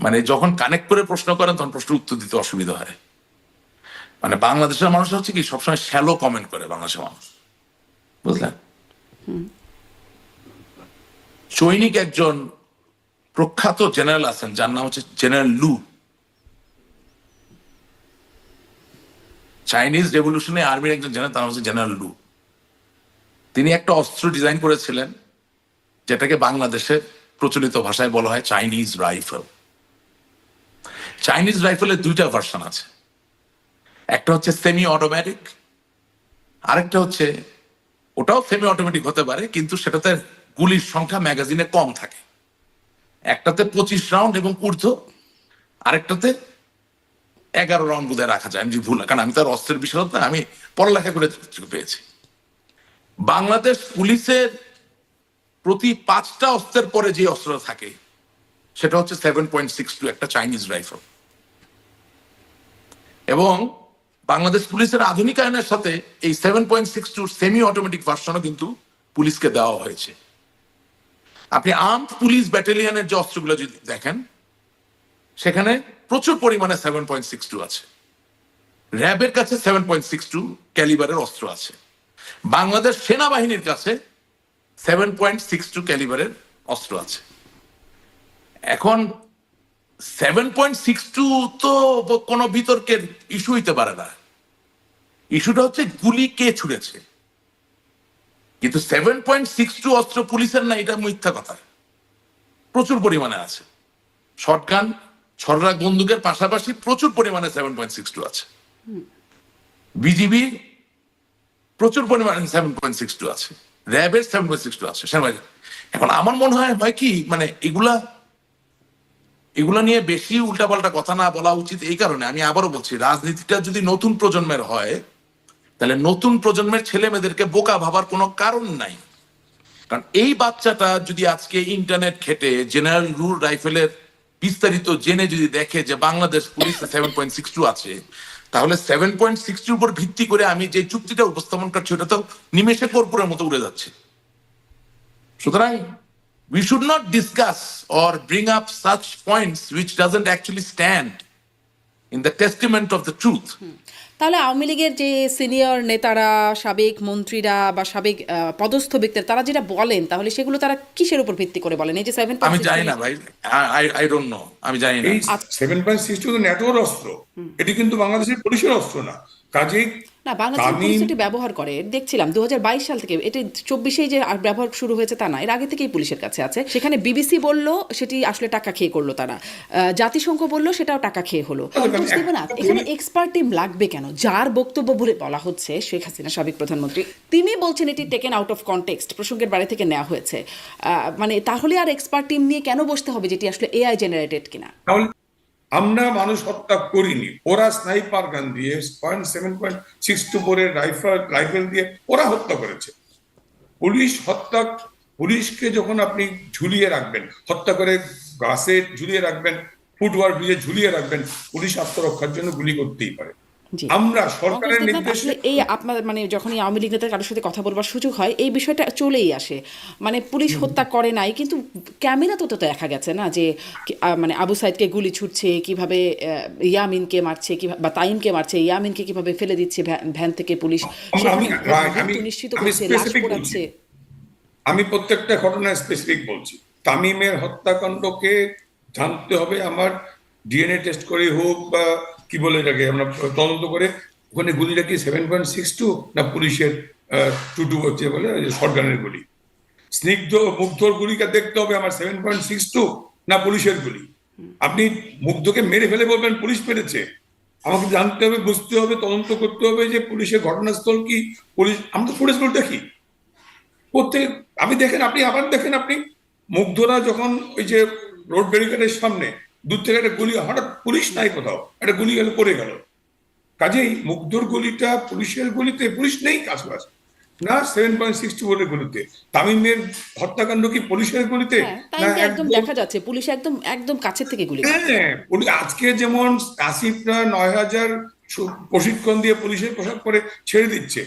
মানে যখন কানেক্ট করে প্রশ্ন করেন তখন প্রশ্নের উত্তর দিতে অসুবিধা হয়। মানে বাংলাদেশের মানুষ হচ্ছে কি সবসময় শ্যালো কমেন্ট করে বাংলাদেশের মানুষ, বুঝলেন? সৈনিক একজন প্রখ্যাত জেনারেল আছেন যার নাম হচ্ছে জেনারেল লু। চাইনিজ রেভলিউশনে আর্মির একজন জেনারেল, তার নাম হচ্ছে জেনারেল লু। তিনি একটা অস্ত্র ডিজাইন করেছিলেন যেটাকে বাংলাদেশের প্রচলিত ভাষায় বলা হয় চাইনিজ রাইফেল। চাইনিজ রাইফেলের দুইটা ভার্সন আছে, একটা হচ্ছে সেমি অটোমেটিক, আরেকটা হচ্ছে ওটাও সেমি অটোমেটিক হতে পারে কিন্তু সেটাতে গুলির সংখ্যা ম্যাগাজিনে কম থাকে। একটাতে 25 রাউন্ড এবং ঊর্ধ্ব, আরেকটাতে 11 রাউন্ড বোধহয় রাখা যায়, আমি যদি ভুল, কারণ আমি তার অস্ত্রের বিশারদ না, আমি পড়ালেখা করে পেয়েছি। বাংলাদেশ পুলিশের প্রতি 5টা অস্ত্রের পরে যে অস্ত্র থাকে সেটা হচ্ছে 7.62 একটা চাইনিজ রাইফেল। এবং বাংলাদেশ পুলিশের আধুনিকায়নের সাথে এই 7.62 সেমি অটোমেটিক ভার্সনও কিন্তু পুলিশকে দেওয়া হয়েছে। আপনি আর্মড পুলিশ ব্যাটালিয়নের যে অস্ত্রগুলো যদি দেখেন সেখানে প্রচুর পরিমাণে 7.62 আছে। র্যাবের কাছে 7.62 ক্যালিবারের অস্ত্র আছে। বাংলাদেশ সেনাবাহিনীর কাছে 7.62 ক্যালিবারের অস্ত্র আছে। এখন 7.62 তো কোনো বিতর্কের ইস্যু হইতে পারে না, ইস্যুটা হচ্ছে গুলি কে ছুড়েছে। কিন্তু 7.62 অস্ত্র পুলিশের না, এটা মিথ্যা কথা, প্রচুর পরিমাণে আছে। শটগান, ছড়রাক বন্দুকের পাশাপাশি প্রচুর পরিমাণে 7.62 আছে। বিজিবি প্রচুর পরিমাণে 7.62 আছে, র্যাবের 7.62 আছে সেনাবাহিনী। এখন আমার মনে হয় কি, মানে এগুলা নিয়ে বেশি উল্টাপাল্টা কথা না বলা উচিত। এই কারণে আমি আবারও বলছি, রাজনীতিটা যদি নতুন প্রজন্মের হয় তাহলে নতুন প্রজন্মের ছেলে মেয়েদেরকে বোকা ভাবার কোনো কারণ নাই। কারণ এই বাচ্চাটা যদি আজকে ইন্টারনেট ঘেটে জেনারেল রুল রাইফেলের বিস্তারিত জেনে যদি দেখে যে বাংলাদেশ পুলিশে 7.62 আছে, তাহলে 7.62 উপর ভিত্তি করে আমি যে চুক্তিটা উপস্থাপন করছি ওটা তো নিমেষে কর্পূরের মতো উড়ে যাচ্ছে। সুতরাং we should not discuss or bring up such points which doesn't actually stand in the testament of the truth. তাহলে আওয়ামী লীগের যে সিনিয়র নেতারা, সাবেক মন্ত্রীরা বা সাবেক পদস্থ ব্যক্তিরা তারা যেটা বলেন, তাহলে সেগুলো তারা কিসের উপর ভিত্তি করে বলেন? এই যে 7.62 আমি জানি না ভাই, আই ডোন্ট নো, আমি জানি না। এই 7.62 তো ন্যাটোর অস্ত্র, এটি কিন্তু বাংলাদেশের পুলিশের অস্ত্র না। কাজেই না, বাংলাদেশের পুলিশ এটি ব্যবহার করে, দেখছিলাম 2022 সাল থেকে, এটি 24-এই যে ব্যবহার শুরু হয়েছে তা না, এর আগে থেকেই পুলিশের কাছে আছে। সেখানে বিবিসি বলল সেটি আসলে টাকা খেয়ে করলো তারা, জাতিসংঘ বলল সেটাও টাকা খেয়ে হলো। না, এখানে এক্সপার্ট টিম লাগবে কেন? যার বক্তব্য বলে বলা হচ্ছে শেখ হাসিনা সাবেক প্রধানমন্ত্রী, তিনি বলছেন এটি টেকেন আউট অফ কনটেক্সট, প্রসঙ্গের বাইরে থেকে নেওয়া হয়েছে। মানে তাহলে আর এক্সপার্ট টিম নিয়ে কেন বসতে হবে যেটি আসলে এআই জেনারেটেড কিনা? আমরা মানুষ হত্যা করিনি, ওরা স্নাইপার গান দিয়ে 7.62 রাইফেল দিয়ে ওরা হত্যা করেছে। পুলিশ হত্যা, পুলিশকে যখন আপনি ঝুলিয়ে রাখবেন, হত্যা করে গাছে ঝুলিয়ে রাখবেন, ফুটওভার ব্রিজে ঝুলিয়ে রাখবেন, পুলিশ আত্মরক্ষার জন্য গুলি করতেই পারে। আমরা সরকারের নির্দেশে এই আপনার মানে যখনই আওয়ামী লীগ নেতার কারোর সাথে কথা বলবার সুযোগ হয় এই বিষয়টা চলেই আসে। মানে পুলিশ হত্যা করে নাই, কিন্তু ক্যামেরা তো দেখা গেছে না যে মানে আবু সাইদকে গুলি ছুটছে, কিভাবে ইয়ামিনকে মারছে, কিভাবে বা তাইমকে মারছে, ইয়ামিনকে কিভাবে ফেলে দিচ্ছে ভ্যান থেকে পুলিশ, নিশ্চিত করছে, লাশ পোড়াচ্ছে। আমি প্রত্যেকটা ঘটনা স্পেসিফিক বলছি। তামিমের হত্যাকাণ্ডকে জানতে হবে আমার, ডিএনএ টেস্ট করে হোক বা কি বলে এটাকে আমরা তদন্ত করে, ওখানে গুলিটা কি 7.62 না পুলিশের 22 হচ্ছে বলে শটগানের গুলি। স্নিগ্ধ মুগ্ধর গুলিটা দেখতে হবে আমার 7.62 না পুলিশের গুলি। আপনি মুগ্ধকে মেরে ফেলে বলবেন পুলিশ মেরেছে, আমাকে জানতে হবে, বুঝতে হবে, তদন্ত করতে হবে যে পুলিশের ঘটনাস্থল কি। পুলিশ, আমরা তো ফুটেজগুলো দেখি প্রত্যেক, আমি দেখেন, আপনি আবার দেখেন, আপনি মুগ্ধরা যখন ওই যে রোড ব্যারিকেডের সামনে দূর থেকে একটা গুলি, হঠাৎ পুলিশ নাই কোথাও, একটা গুলি গেল পড়ে গেল। কাজেই মুগ্ধর গুলিটা পুলিশের গুলিতে, পুলিশ নেই আশেপাশে না 7.64 গুলিতে। তামিমের হত্যাকাণ্ড কি পুলিশের গুলিতে না? একদম দেখা যাচ্ছে পুলিশ একদম একদম কাছের থেকে গুলি। হ্যাঁ, আজকে যেমন আসিফরা 9,000 প্রশিক্ষণ দিয়ে পুলিশের পোশাক পরে ছেড়ে দিচ্ছে।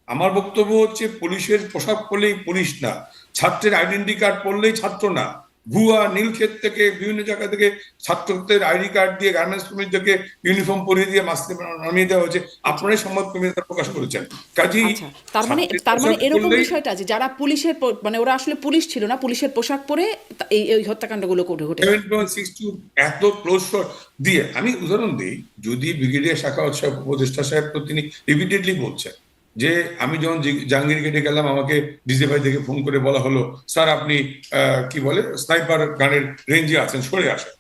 আমার বক্তব্য হচ্ছে পুলিশের পোশাক পরলেই পুলিশ না, ছাত্রের আইডেন্টি কার্ড পরলেই ছাত্র না, ভুয়া নীলক্ষেত থেকে বিভিন্ন জায়গা থেকে ছাত্রদের আইডি কার্ড দিয়ে গার্মেন্টস কর্মীদেরকে ইউনিফর্ম পরিয়ে দিয়ে মাস্কে নামিয়ে দেওয়া হয়েছে। আপনারাই সংবাদ কর্মীরা প্রকাশ করেছেন। কাজেই আচ্ছা, তার মানে এরকম বিষয়টা যে যারা পুলিশের মানে ওরা আসলে পুলিশ ছিল না, পুলিশের পোশাক পরে এই হত্যাকাণ্ডগুলো ঘটে। 7.62 এত ক্লোজ শট দিয়ে আমি উদাহরণ দিই, যদি ব্রিগেডিয়ার শাখাওয়াত সাহেব উপদেষ্টা সাহেব তো তিনি রিপিটেডলি বলছেন যে আমি যখন জাহাঙ্গীর গেটে গেলাম আমাকে ডিজিএফআই থেকে ফোন করে বলা হলো স্যার আপনি কি বলে স্নাইপার গানের রেঞ্জে আছেন, সরে আসেন।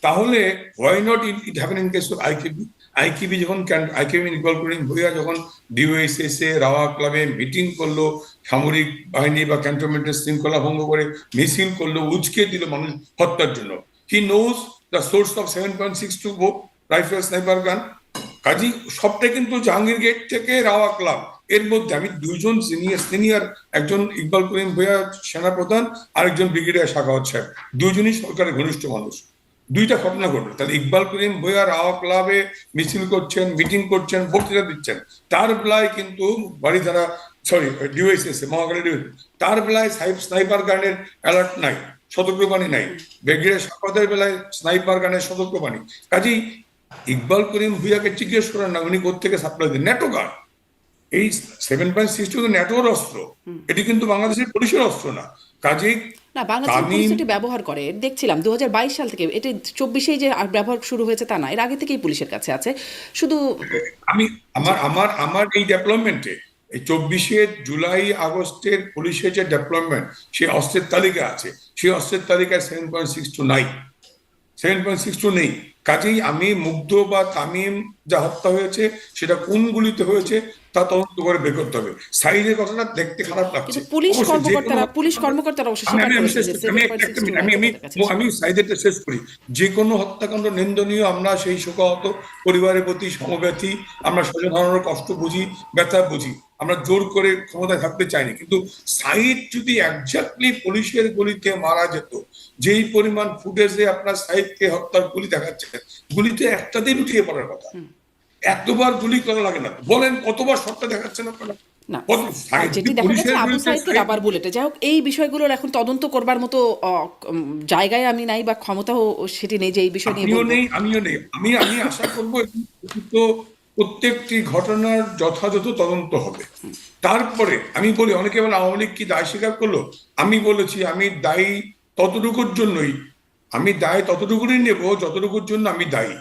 তাহলে why not it happen in case of IKB? IKB যখন আইকেবি ইকবাল করিম ভূঁইয়া যখন ডিওএসএসএ রাওয়া ক্লাবে মিটিং করলো, সামরিক বাহিনী বা ক্যান্টনমেন্টের শৃঙ্খলা ভঙ্গ করে মিছিল করলো, উচকে দিল মানুষ হত্যার জন্য। He knows the source of 7.62 bore rifle sniper gun. Kazi সবটাই কিন্তু জাহাঙ্গীর গেট থেকে রাওয়া ক্লাব, এর মধ্যে আমি দুইজন সিনিয়র, একজন ইকবাল করিম ভূঁইয়া সেনাপ্রধান, আরেকজন ব্রিগেডিয়ার শাখাওয়াত সাহেব, দুইজনই সরকারের ঘনিষ্ঠ মানুষ। দুইটা ঘটনা ঘটলো। তাহলে ইকবাল করিম ভূঁইয়া রাওয়া ক্লাবে মিছিল করছেন, মিটিং করছেন, বক্তৃতা দিচ্ছেন, তার বেলায় কিন্তু বাড়িধারা ডিওএসএস মহাকালী ডিওএসএস, তার বেলায় স্নাইপার গানের অ্যালার্ট নাই, সতর্কবাণী নাই। ব্রিগেডিয়ার শাখাওয়াতের বেলায় স্নাইপার গানের সতর্কবাণী। কাজেই ইকবাল করিম ভূঁইয়াকে জিজ্ঞেস করেন না উনি কোথেকে সাপ্লাই দেন। ন্যাটো গান, এই 7.62 ন্যাটোর অস্ত্র, এটি কিন্তু বাংলাদেশের পুলিশের অস্ত্র না। কাজেই না, বাংলাদেশের পুলিশ এটি ব্যবহার করে দেখছিলাম 2022 সাল থেকে, এটি 24-এই যে ব্যবহার শুরু হয়েছে তা না, এর আগে থেকেই পুলিশের কাছে আছে। শুধু আমি আমার এই ডেভেলপমেন্টে এই 24 জুলাই আগস্টের পুলিশের যে ডেভেলপমেন্ট, সেই অস্ত্রের তালিকা আছে, সেই অস্ত্রের তালিকায় 7.62 নাই, 7.62 নেই। কাজেই আমি মুগ্ধ বা তামিম যা হত্যা হয়েছে সেটা কোন গুলিতে হয়েছে তা তদন্ত করে বের করতে হবে। সাইজের কথাটা দেখতে খারাপ লাগছে, পুলিশ কর্মকর্তারা অবশ্য স্বীকার করেছে যে 7.62 আমি সাইজেরটা শেষ করি। যে কোনো হত্যাকাণ্ড নিন্দনীয়, আমরা সেই শোকাহত পরিবারের প্রতি সমব্যথী, আমরা স্বজন হারানোর কষ্ট বুঝি, ব্যথা বুঝি, আমরা জোর করে ক্ষমতায় থাকতে চাইনি। কিন্তু সাইদ যদি একজাক্টলি পুলিশের গুলিতে মারা যেত, যেই পরিমাণ ফুটেজে আপনার সাইদকে হত্যার গুলি দেখাচ্ছে, গুলিতে একটাতেই লুটিয়ে পড়ার কথা। এতবার গুলি করা লাগে না, বলেন কতবার শটটা দেখাচ্ছেন আপনারা? না, যেটি দেখা যাচ্ছে আবু সাইদকে রাবার বুলেটে। যাই হোক, এই বিষয়গুলোর এখন তদন্ত করবার মতো জায়গায় আমি নাই বা ক্ষমতাও সেটি নেই যে এই বিষয় নিয়ে আমিও নেই। আমি আশা করবো প্রত্যেকটি ঘটনার যথাযথ তদন্ত হবে। তারপরে আমি বলি, অনেকে বলে আওয়ামী লীগ কি দায় স্বীকার করলো? আমি বলেছি আমি দায়ী ততটুকুর জন্যই, আমি দায় ততটুকুই নেব যতটুকুর জন্য আমি দায়ী।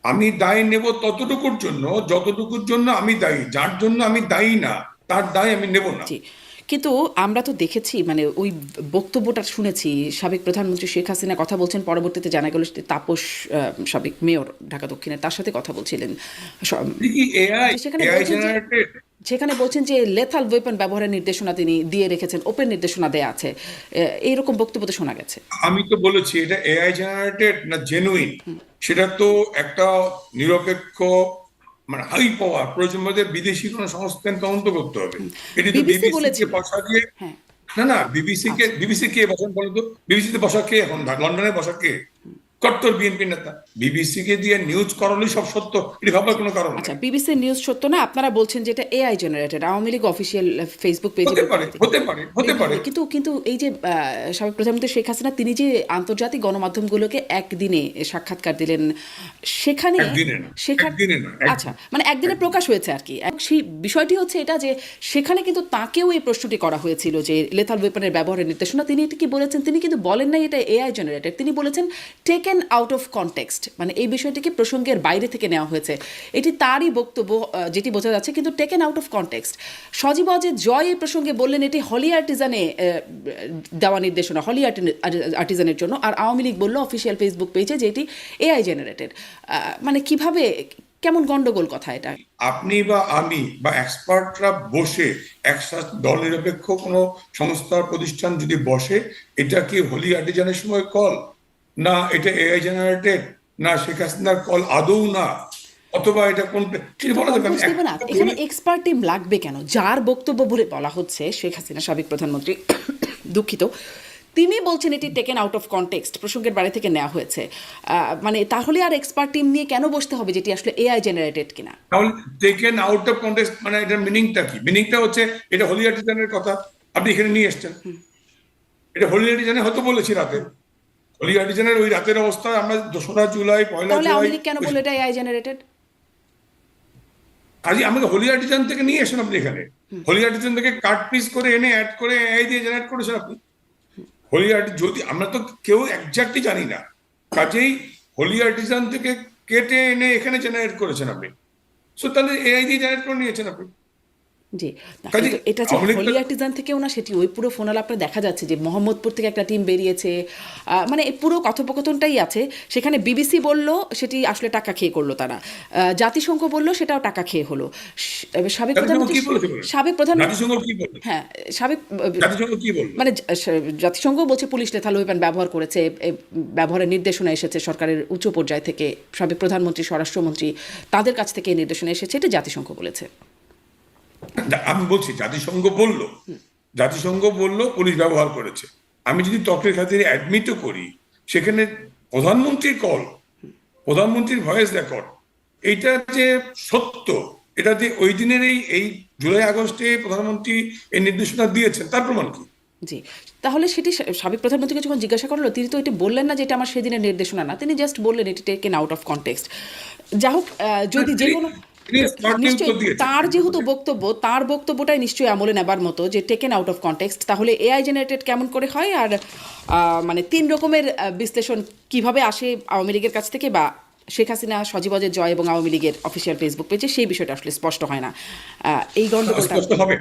আমি দায় নেব ততটুকুর জন্য যতটুকুর জন্য আমি দায়ী। যার জন্য আমি দায়ী না তার দায় আমি নেব না। কিন্তু আমরা তো দেখেছি, মানে ওই বক্তব্যটা শুনেছি, সাবেক প্রধানমন্ত্রী শেখ হাসিনা কথা বলছেন, পরবর্তীতে জানা গেল তাপস সাবেক মেয়র ঢাকা দক্ষিণের, তার সাথে কথা বলছিলেন, সেখানে বলছেন যে লেথাল ওয়েপন ব্যবহারের নির্দেশনা তিনি দিয়ে রেখেছেন, ওপেন নির্দেশনা দেয়া আছে, এইরকম বক্তব্য তো শোনা গেছে। আমি তো বলেছি এটা এআই জেনারেটেড না জেনুইন, সেটা তো একটা নিরপেক্ষ মানে হাই পাওয়ার প্রয়োজন মধ্যে বিদেশি কোন সংস্থান তদন্ত করতে হবে। এটি তো বিবিসি কে বসা দিয়ে, না বিবিসি কে বসেন বলেন তো? বিবিসিতে বসা কে এখন? লন্ডনে বসা কে? কট্টর বিএনপি নেতা। বিবিসি কে দিয়ে নিউজ করালেই সব সত্য, এটা ভাবার কোনো কারণ নেই। আচ্ছা, বিবিসি নিউজ সত্য না, আপনারা বলছেন যে এটা AI generated. Awami League official Facebook পেজে হতে পারে। কিন্তু এই যে সাবেক প্রধানমন্ত্রী শেখ হাসিনা তিনি যে আন্তর্জাতিক গণমাধ্যমগুলোকে একদিনে সাক্ষাৎকার দিলেন, সেখানে আচ্ছা মানে একদিনে প্রকাশ হয়েছে আর কি। সেই বিষয়টি হচ্ছে এটা যে সেখানে কিন্তু তাকেও এই প্রশ্নটি করা হয়েছিল যে লেথাল ওয়েপনের ব্যবহারের নির্দেশনা, তিনি এটা কি বলেছেন? তিনি কিন্তু বলেন নাই এটা এআই জেনারেটেড, তিনি বলেছেন টেকেন আউট অফ কনটেক্সট, মানে এই বিষয়টিকে প্রসঙ্গের বাইরে থেকে নেওয়া হয়েছে। এটি তারই বক্তব্য, যেটি বোঝা যাচ্ছে, কিন্তু টেকেন আউট অফ কনটেক্সট। সজীব অজেদ জয় এই প্রসঙ্গে বললেন এটি হলি আর্টিজানে দেওয়া নির্দেশনা, হলি আর্টিজানের জন্য, আর আওয়ামী লীগ বলল অফিসিয়াল ফেসবুক পেজে যে এটি এআই জেনারেটেড। মানে কিভাবে, কেমন গন্ডগোল কথা এটা? আপনি বা আমি বা এক্সপার্টরা বসে একসাথে দল নিরপেক্ষ কোনো সংস্থার প্রতিষ্ঠান যদি বসে, এটা কি হলি আর্টিজানের সময় কল, না এটা এআই জেনারেটেড, না শেখ হাসিনার কল আদৌ না, অথবা এটা কোন এখানে এক্সপার্ট টিম লাগবে কেন? যার বক্তব্য বলে বলা হচ্ছে শেখ হাসিনা সাবেক প্রধানমন্ত্রী, দুঃখিত, তিনি বলছেন এটি টেকেন আউট অফ কনটেক্সট, প্রসঙ্গের বাইরে থেকে নেওয়া হয়েছে। মানে তাহলে আর এক্সপার্ট টিম নিয়ে কেন বসতে হবে যেটি আসলে এআই জেনারেটেড কিনা? তাহলে টেকেন আউট অফ কনটেক্সট মানে এটার মিনিংটা কি? মিনিংটা হচ্ছে এটা হলি আর্টিজানের কথা আপনি এখানে নিয়ে এসছেন, এটা হোলি আর্টিজানে হয়তো বলেছি রাতে, হোলি আর্টিজানের ওই রাতের অবস্থা আমরা 2রা জুলাই 1লা তাহলে আওয়ামী জুলাই লীগ কেন বললো এটা এআই জেনারেটেড? কাজে আমাকে হোলি আর্টিজান থেকে নিয়ে এসেন আপনি এখানে, হোলি আর্টিজান থেকে কাট পিস করে এনে অ্যাড করে এআই দিয়ে জেনারেট করেছেন আপনি। হোলি আর্ট যদি আমরা তো কেউ একজাক্টলি জানি না, কাজেই হোলি আর্টিজান থেকে কেটে এনে এখানে জেনারেট করেছেন আপনি, সো তাহলে এআই দিয়ে জেনারেট করে নিয়েছেন আপনি। জি, না, কাজে কিন্তু এটা যে আওয়ামী লীগ তো- হোলি আর্টিজান থেকেও না, সেটি ওই পুরো ফোন আলাপটা দেখা যাচ্ছে যে মোহাম্মদপুর থেকে একটা টিম বেরিয়েছে, মানে এই পুরো কথোপকথনটাই আছে। সেখানে বিবিসি বলল সেটি আসলে টাকা খেয়ে করলো তারা, জাতিসংঘ বলল সেটাও টাকা খেয়ে হলো। সাবেক জাতিসংঘ প্রধানমন্ত্রী, কি বলেছে বলেন? সাবেক প্রধানমন্ত্রী, জাতিসংঘ কি বলবে? হ্যাঁ, সাবেক জাতিসংঘ কি বলবে? মানে জাতিসংঘ বলছে পুলিশ লেথাল ওয়েপন ব্যবহার করেছে, ব্যবহারের নির্দেশনা এসেছে সরকারের উচ্চ পর্যায় থেকে, সাবেক প্রধানমন্ত্রী, স্বরাষ্ট্রমন্ত্রী, তাদের কাছ থেকে এই নির্দেশনা এসেছে, এটা জাতিসংঘ বলেছে। আমি বলছি জাতিসংঘ বলল পুলিশ ব্যবহার করেছে। আমি যদি তর্কের খাতিরে অ্যাডমিটও করি, সেখানে প্রধানমন্ত্রীর কল, প্রধানমন্ত্রীর ভয়েস রেকর্ড, এইটা যে সত্য, এটা যে ওই দিনের এই জুলাই আগস্টে প্রধানমন্ত্রী এই নির্দেশনা দিয়েছেন তার প্রমাণ কি? জি, তাহলে সেটি সাবেক প্রধানমন্ত্রীকে যখন জিজ্ঞাসা করলো, তিনি তো এটি বললেন না যে এটা আমার সেদিনের নির্দেশনা না, তিনি জাস্ট বললেন এটি টেকেন আউট অফ কনটেক্সট। যা হোক, যদি যে কোনো তিনি smartly উত্তর নিশ্চয়ই দিয়েছেন। তার যেহেতু বক্তব্য, তার বক্তব্যটাই নিশ্চয়ই আমলে নেবার মতো, যে টেকেন আউট অফ কনটেক্সট, তাহলে এআই জেনারেটেড কেমন করে হয়? আর মানে 3 রকমের বিশ্লেষণ কিভাবে আসে আওয়ামী লীগের কাছ থেকে, বা শেখ হাসিনা, সজীবজের জয় এবং আওয়ামী লীগের অফিসিয়াল ফেসবুক পেজে, সেই বিষয়টা আসলে স্পষ্ট হয় না। এই গণ্ডগোলটা স্পষ্ট হবে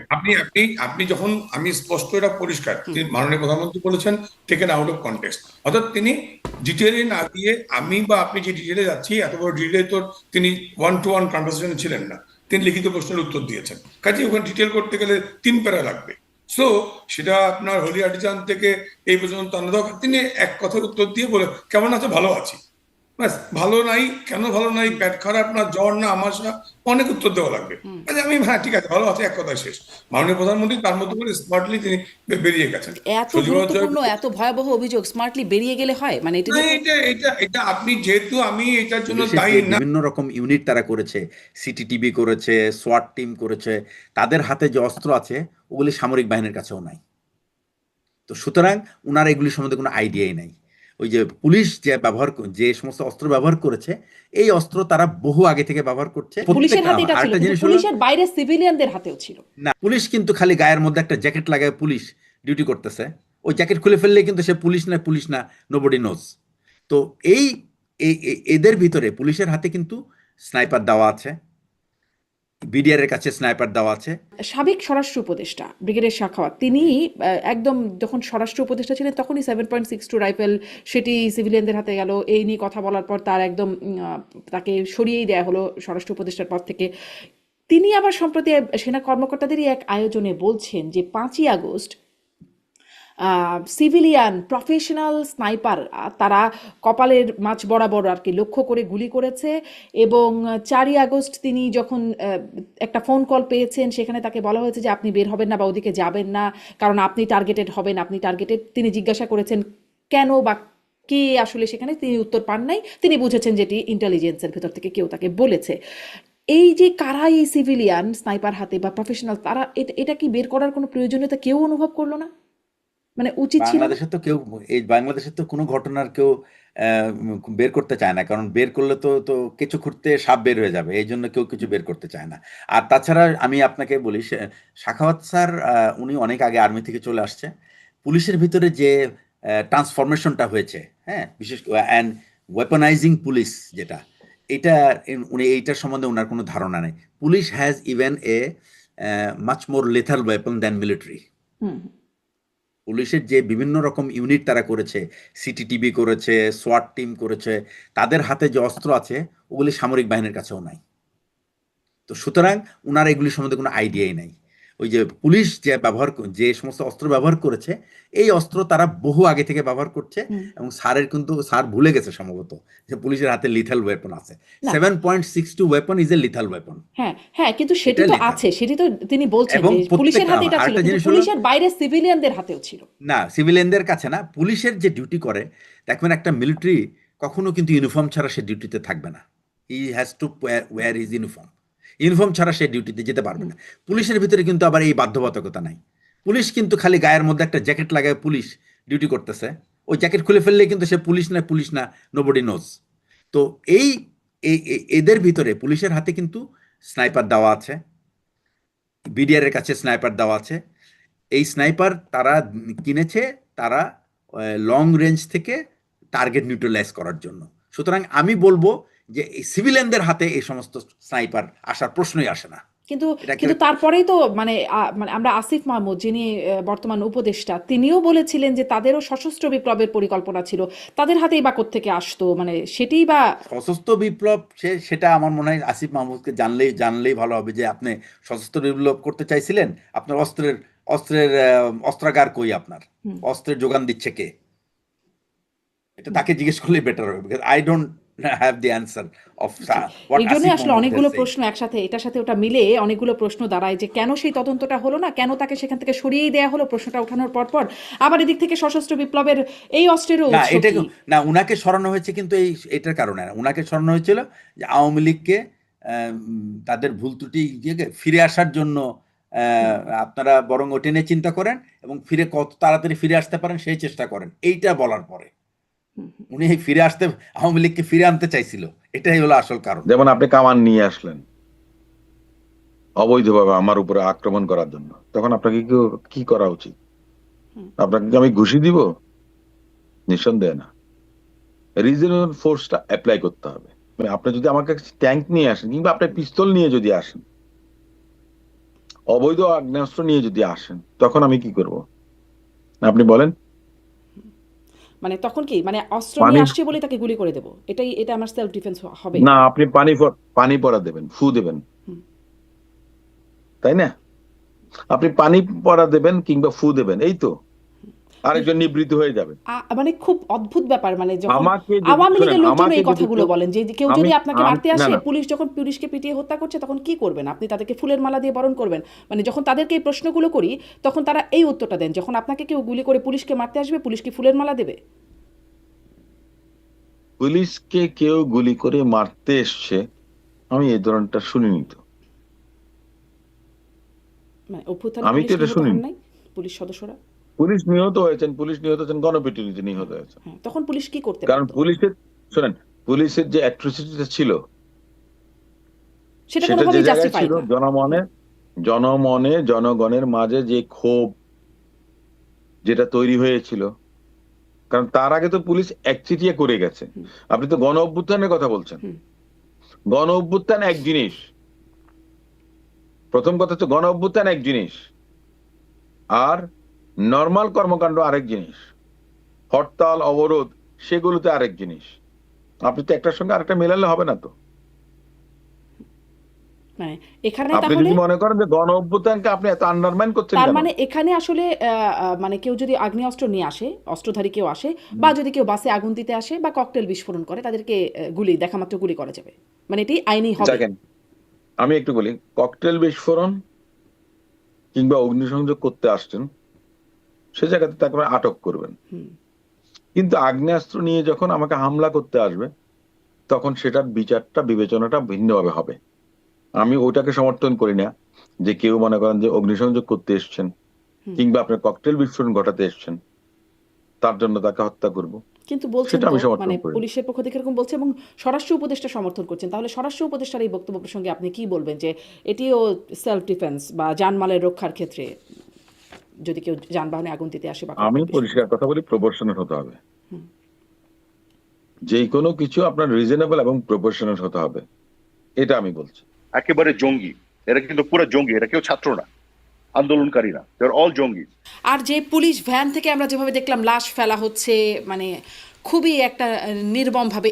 আপনি যখন, আমি স্পষ্ট, এটা পরিষ্কার, তিনি মাননীয় প্রধানমন্ত্রী বলেছেন টেকেন আউট অফ কনটেক্সট, অর্থাৎ তিনি ডিটেলে না গিয়ে, আমি বা আপনি যে ডিটেলে যাচ্ছি, এত বড় ডিটেলে তো তিনি 1-to-1 কনভারসেশনে ছিলেন না, তিনি লিখিত প্রশ্নের উত্তর দিয়েছেন, কাজে ওখানে ডিটেল করতে গেলে 3 প্যারা লাগবে। সো সেটা আপনার হোলি আর্টিজান থেকে এই পর্যন্ত আনা দরকার, তিনি এক কথার উত্তর দিয়ে বলে কেমন আছে, ভালো আছি, ব্যাস। ভালো নাই, কেন ভালো নাই, পেট খারাপ না, জ্বর না, আমাশা, অনেক উত্তর দেওয়া লাগবে। আচ্ছা, আমি হ্যাঁ ঠিক আছে, ভালো আছে, এক কথায় শেষ। মাননীয় প্রধানমন্ত্রী তার মতো করে স্মার্টলি তিনি বেরিয়ে গেছেন। এত গুরুত্বপূর্ণ, এত ভয়াবহ অভিযোগ স্মার্টলি বেরিয়ে গেলে হয়? মানে এটি এটা আপনি, যেহেতু আমি এটার জন্য পুলিশের দায়ী যে না, বিভিন্ন রকম ইউনিট তারা করেছে, সিটিটিবি করেছে, সোয়াট টিম করেছে, তাদের হাতে যে অস্ত্র আছে ওগুলি সামরিক বাহিনীর কাছেও নাই। তো সুতরাং উনার এগুলি সম্বন্ধে কোনো আইডিয়াই নাই। ওই যে পুলিশ যে সমস্ত অস্ত্র ব্যবহার করেছে, এই অস্ত্র তারা বহু আগে থেকে ব্যবহার করছে। পুলিশের হাতে এটা ছিল, আরেকটা জিনিস কিন্তু হলো, পুলিশের বাইরে সিভিলিয়ানদের হাতেও ছিল। না, পুলিশ কিন্তু খালি গায়ের মধ্যে একটা জ্যাকেট লাগায় পুলিশ ডিউটি করতেছে, ওই জ্যাকেট খুলে ফেললে কিন্তু সে পুলিশ না, নোবডি নোজ। তো এদের ভিতরে পুলিশের হাতে কিন্তু স্নাইপার দেওয়া আছে, বিডিআর এর কাছে স্নাইপার দেওয়া আছে। সাবেক স্বরাষ্ট্র উপদেষ্টা ব্রিগেডিয়ার সাখাওয়াত, তিনি একদম যখন স্বরাষ্ট্র উপদেষ্টা ছিলেন তখনই 7.62 রাইফেল সেটি সিভিলিয়ানদের হাতে গেল, এই নিয়ে কথা বলার পর তার একদম তাকে সরিয়েই দেওয়া হলো স্বরাষ্ট্র উপদেষ্টার পদ থেকে। তিনি আবার সম্প্রতি সেনা কর্মকর্তাদেরই এক আয়োজনে বলছেন যে 5ই আগস্ট সিভিলিয়ান প্রফেশনাল স্নাইপার তারা কপালের মাঝ বরাবর আর কি লক্ষ্য করে গুলি করেছে, এবং 4ই আগস্ট তিনি যখন একটা ফোন কল পেয়েছেন, সেখানে তাকে বলা হয়েছে যে আপনি বের হবেন না বা ওদিকে যাবেন না, কারণ আপনি টার্গেটেড হবেন, আপনি টার্গেটেড। তিনি জিজ্ঞাসা করেছেন কেন বা কে আসলে সেখানে, তিনি উত্তর পান নাই। তিনি বুঝেছেন যেটি ইন্টেলিজেন্সের ভেতর থেকে কেউ তাকে বলেছে। এই যে কারা এই সিভিলিয়ান স্নাইপার হাতে বা প্রফেশনাল, তারা এটা কি বের করার কোনো প্রয়োজনীয়তা কেউ অনুভব করলো না? মানে উচিত ছিল না? বাংলাদেশে তো কোনো ঘটনার কেউ বের করতে চায় না, কারণ বের করলে তো কিছু খুঁড়তে সাপ বের হয়ে যাবে, এই জন্য কেউ কিছু বের করতে চায় না। আর তাছাড়া আমি আপনাকে বলি, সাখাওয়াত স্যার উনি অনেক আগে আর্মি থেকে চলে আসছে। পুলিশের ভিতরে যে ট্রান্সফরমেশনটা হয়েছে, হ্যাঁ, বিশেষ অ্যান্ড ওয়েপনাইজিং পুলিশ, যেটা উনি এইটার সম্বন্ধে ওনার কোনো ধারণা নেই। Police has even a much more lethal weapon than military. পুলিশের যে বিভিন্ন রকম ইউনিট তারা করেছে, সিটিটিবি করেছে, সোয়াট টিম করেছে, তাদের হাতে যে অস্ত্র আছে ওগুলি সামরিক বাহিনীর কাছেও নাই। তো সুতরাং উনার এগুলি সম্বন্ধে কোনো আইডিয়াই নাই। ওই যে পুলিশ যে সমস্ত অস্ত্র ব্যবহার করেছে, এই অস্ত্র তারা বহু আগে থেকে ব্যবহার করছে, এবং স্যার ভুলে গেছে সম্ভবত যে পুলিশের হাতে লিথাল ওয়েপন আছে। 7.62 weapon is a lethal weapon. হ্যাঁ, কিন্তু সেটি তো আছে, সেটি তো তিনি বলছেন যে পুলিশের হাতে এটা ছিল, কিন্তু পুলিশের বাইরে সিভিলিয়ানদের হাতেও ছিল। না, সিভিলিয়ানদের কাছে না, পুলিশের যে ডিউটি করে, দেখবেন একটা মিলিটারি কখনো কিন্তু ইউনিফর্ম ছাড়া সে ডিউটিতে থাকবে না। He has to wire his uniform ছাড়া সে ডিউটিতে যেতে পারবে না। পুলিশের ভিতরে কিন্তু আবার এই বাধ্যবাধকতা নাই। পুলিশ কিন্তু খালি গায়ের মধ্যে একটা জ্যাকেট লাগায় পুলিশ ডিউটি করতেছে, ওই জ্যাকেট খুলে ফেললেই কিন্তু সে পুলিশ না, নোবডি নোজ। তো এদের ভিতরে পুলিশের হাতে কিন্তু স্নাইপার দেওয়া আছে, বিডিআর এর কাছে স্নাইপার দেওয়া আছে। এই স্নাইপার তারা কিনেছে তারা লং রেঞ্জ থেকে টার্গেট নিউট্রালাইজ করার জন্য। সুতরাং আমি বলবো যে সিভিলিয়ানদের হাতে এই সমস্ত স্নাইপার আসার প্রশ্নই আসে না। কিন্তু তারপরেই তো মানে আমরা আসিফ মাহমুদ যিনি বর্তমান উপদেষ্টা, তিনিও বলেছিলেন যে তাদেরও সশস্ত্র বিপ্লবের পরিকল্পনা ছিল, তাদের হাতেই বা কোত্থেকে আসতো, মানে সেটাই বা সশস্ত্র বিপ্লব সেটা আমার মনে হয় আসিফ মাহমুদকে জানলেই ভালো হবে যে আপনি সশস্ত্র বিপ্লব করতে চাইছিলেন, আপনার অস্ত্রাগার কই, আপনার অস্ত্রের যোগান দিচ্ছে কে? এটা তাকে জিজ্ঞেস করলেই বেটার হবে, because I don't have the answer of what এই জন্য আসিফ আসলে মাহমুদ অনেকগুলো has প্রশ্ন একসাথে এটার সাথে ওটা মিলে অনেকগুলো প্রশ্ন দাঁড়ায় যে কেন সেই তদন্তটা হলো না, কেন তাকে সেখান থেকে সরিয়েই দেয়া হলো প্রশ্নটা ওঠানোর পর আবার এদিক থেকে সশস্ত্র বিপ্লবের এই অস্ত্রেরও না উৎস এটা কি? না, উনাকে সরানো হয়েছে কিন্তু এটার কারণে না, উনাকে সরানো হয়েছিল যে আওয়ামী লীগকে তাদের ভুল ত্রুটি ফিরে আসার জন্য আপনারা বরং ওটা নিয়ে চিন্তা করেন এবং কত তাড়াতাড়ি ফিরে আসতে পারেন সেই চেষ্টা করেন, এইটা বলার পরে উনি আওয়ামী লীগকে ফিরে আনতে চাইছিল, এটাই হলো আসল কারণ। যেমন আপনি কামান নিয়ে আসলেন অবৈধভাবে আমার উপরে আক্রমণ করার জন্য, তখন আপনাকে কি করা উচিত? আপনাকে কি আমি ঘুষি দিব? নিঃসন্দেহে না, রিজনেবল ফোর্সটা অ্যাপ্লাই করতে হবে। মানে আপনি যদি আমার কাছে ট্যাঙ্ক নিয়ে আসেন কিংবা আপনি পিস্তল নিয়ে যদি আসেন, অবৈধ আগ্নেয়াস্ত্র নিয়ে যদি আসেন, তখন আমি কি করব? আপনি বলেন। মানে তখন কি মানে অস্ত্র নিয়ে আসছে বলে তাকে গুলি করে দেবো, এটা আমার সেলফ ডিফেন্স হবে না, আপনি পানি পড়া দেবেন, ফু দেবেন, তাই না? আপনি পানি পড়া দেবেন কিংবা ফু দেবেন, এই তো, আরেকজন নিবৃত্ত হয়ে যাবে। মানে খুব অদ্ভুত ব্যাপার, মানে যখন আমাকে আওয়ামী লীগের লোকজন এই যদি কথাগুলো বলেন যে কেউ যদি আপনাকে মারতে আসে, না, পুলিশ যখন পুলিশকে পিটিয়ে হত্যা করছে তখন কি করবেন আপনি? তাদেরকে ফুলের মালা দিয়ে বরণ করবেন? মানে যখন তাদেরকে এই প্রশ্নগুলো করি তখন তারা এই উত্তরটা দেন, যখন আপনাকে কেউ গুলি করে পুলিশকে মারতে আসবে, পুলিশ কি ফুলের মালা দেবে? পুলিশকে কেউ গুলি করে মারতে এসছে, আমি এই ধরনটা শুনিনি তো। মানে অভ্যুত্থানে আমি তো পুলিশ এটা নিহত শুনিনি। হন নাই, পুলিশ সদস্যরা? পুলিশ নিহত হয়েছেন গণপিটুনিতে নিহত হয়েছেন। হ্যাঁ, তখন পুলিশ কি করতে কারণ পারতো? শোনেন, পুলিশের যে অ্যাট্রোসিটিটা ছিল সেটা সেটা যে কোনোভাবেই জায়গায় জাস্টিফাইড ছিল, না। জনগণের মাঝে যে ক্ষোভ যেটা তৈরি হয়েছিল, কারণ তার আগে তো পুলিশ একচেটিয়া করে গেছে। আপনি তো গণ অভ্যুত্থানের কথা বলছেন, গণ অভ্যুত্থান এক জিনিস, প্রথম কথা হচ্ছে গণ অভ্যুত্থান এক জিনিস, আর নর্মাল কর্মকাণ্ড আরেক জিনিস, হরতাল অবরোধ সেগুলোতে আরেক জিনিস। আপনি তো একটার সঙ্গে আরেকটা মেলালে হবে না তো। মানে এখানে আপনি তাহলে যদি মনে করেন যে গণ অভ্যুত্থানকে আপনি এত আন্ডারমাইন করছেন তার কেন? মানে এখানে আসলে মানে কেউ যদি আগ্নেয়াস্ত্র নিয়ে আসে, অস্ত্রধারী কেউ আসে, বা যদি কেউ বাসে আগুন দিতে আসে বা ককটেল বিস্ফোরণ করে, তাদেরকে দেখা মাত্র গুলি করা যাবে, মানে এটি আইনি হবে? দেখেন, আমি একটু বলি, ককটেল বিস্ফোরণ কিংবা অগ্নিসংযোগ করতে আসছেন, সে জায়গাতে তাকে আটক করবেন। কিন্তু আগ্নেয়াস্ত্র নিয়ে যখন আমাকে হামলা করতে আসবে, তখন সেটার বিচারটা বিবেচনাটা ভিন্নভাবে হবে। আমি ওইটাকে সমর্থন করি না যে কেউ মনে করেন যে অগ্নিসংযোগ করতে এসছেন কিংবা আপনার ককটেল বিস্ফোরণ ঘটাতে এসছেন, তার জন্য তাকে হত্যা করব, কিন্তু বলছেন সেটা তো, আমি সমর্থন মানে করি। পুলিশের পক্ষ থেকে এরকম বলছে এবং স্বরাষ্ট্র উপদেষ্টা সমর্থন করছেন। তাহলে স্বরাষ্ট্র উপদেষ্টার এই বক্তব্য প্রসঙ্গে আপনি কি বলবেন, যে এটিও সেলফ ডিফেন্স বা জানমালের রক্ষার ক্ষেত্রে যদি কেউ যানবাহনে আগুন দিতে আসে বা আমি ককটেল পরিষ্কার কথা বলি, প্রপোর্শনাল হতে হবে। যে কোনো কিছু আপনার রিজনেবল এবং প্রপোর্শনাল হতে হবে, এটা আমি বলছি। একেবারে জঙ্গি, এরা কিন্তু পুরো জঙ্গি, এরা কেউ ছাত্র না, আন্দোলনকারী না, দে আর অল জঙ্গি। আর যে পুলিশ ভ্যান থেকে আমরা যেভাবে দেখলাম লাশ ফেলা হচ্ছে, মানে খুবই একটা নির্মমভাবে,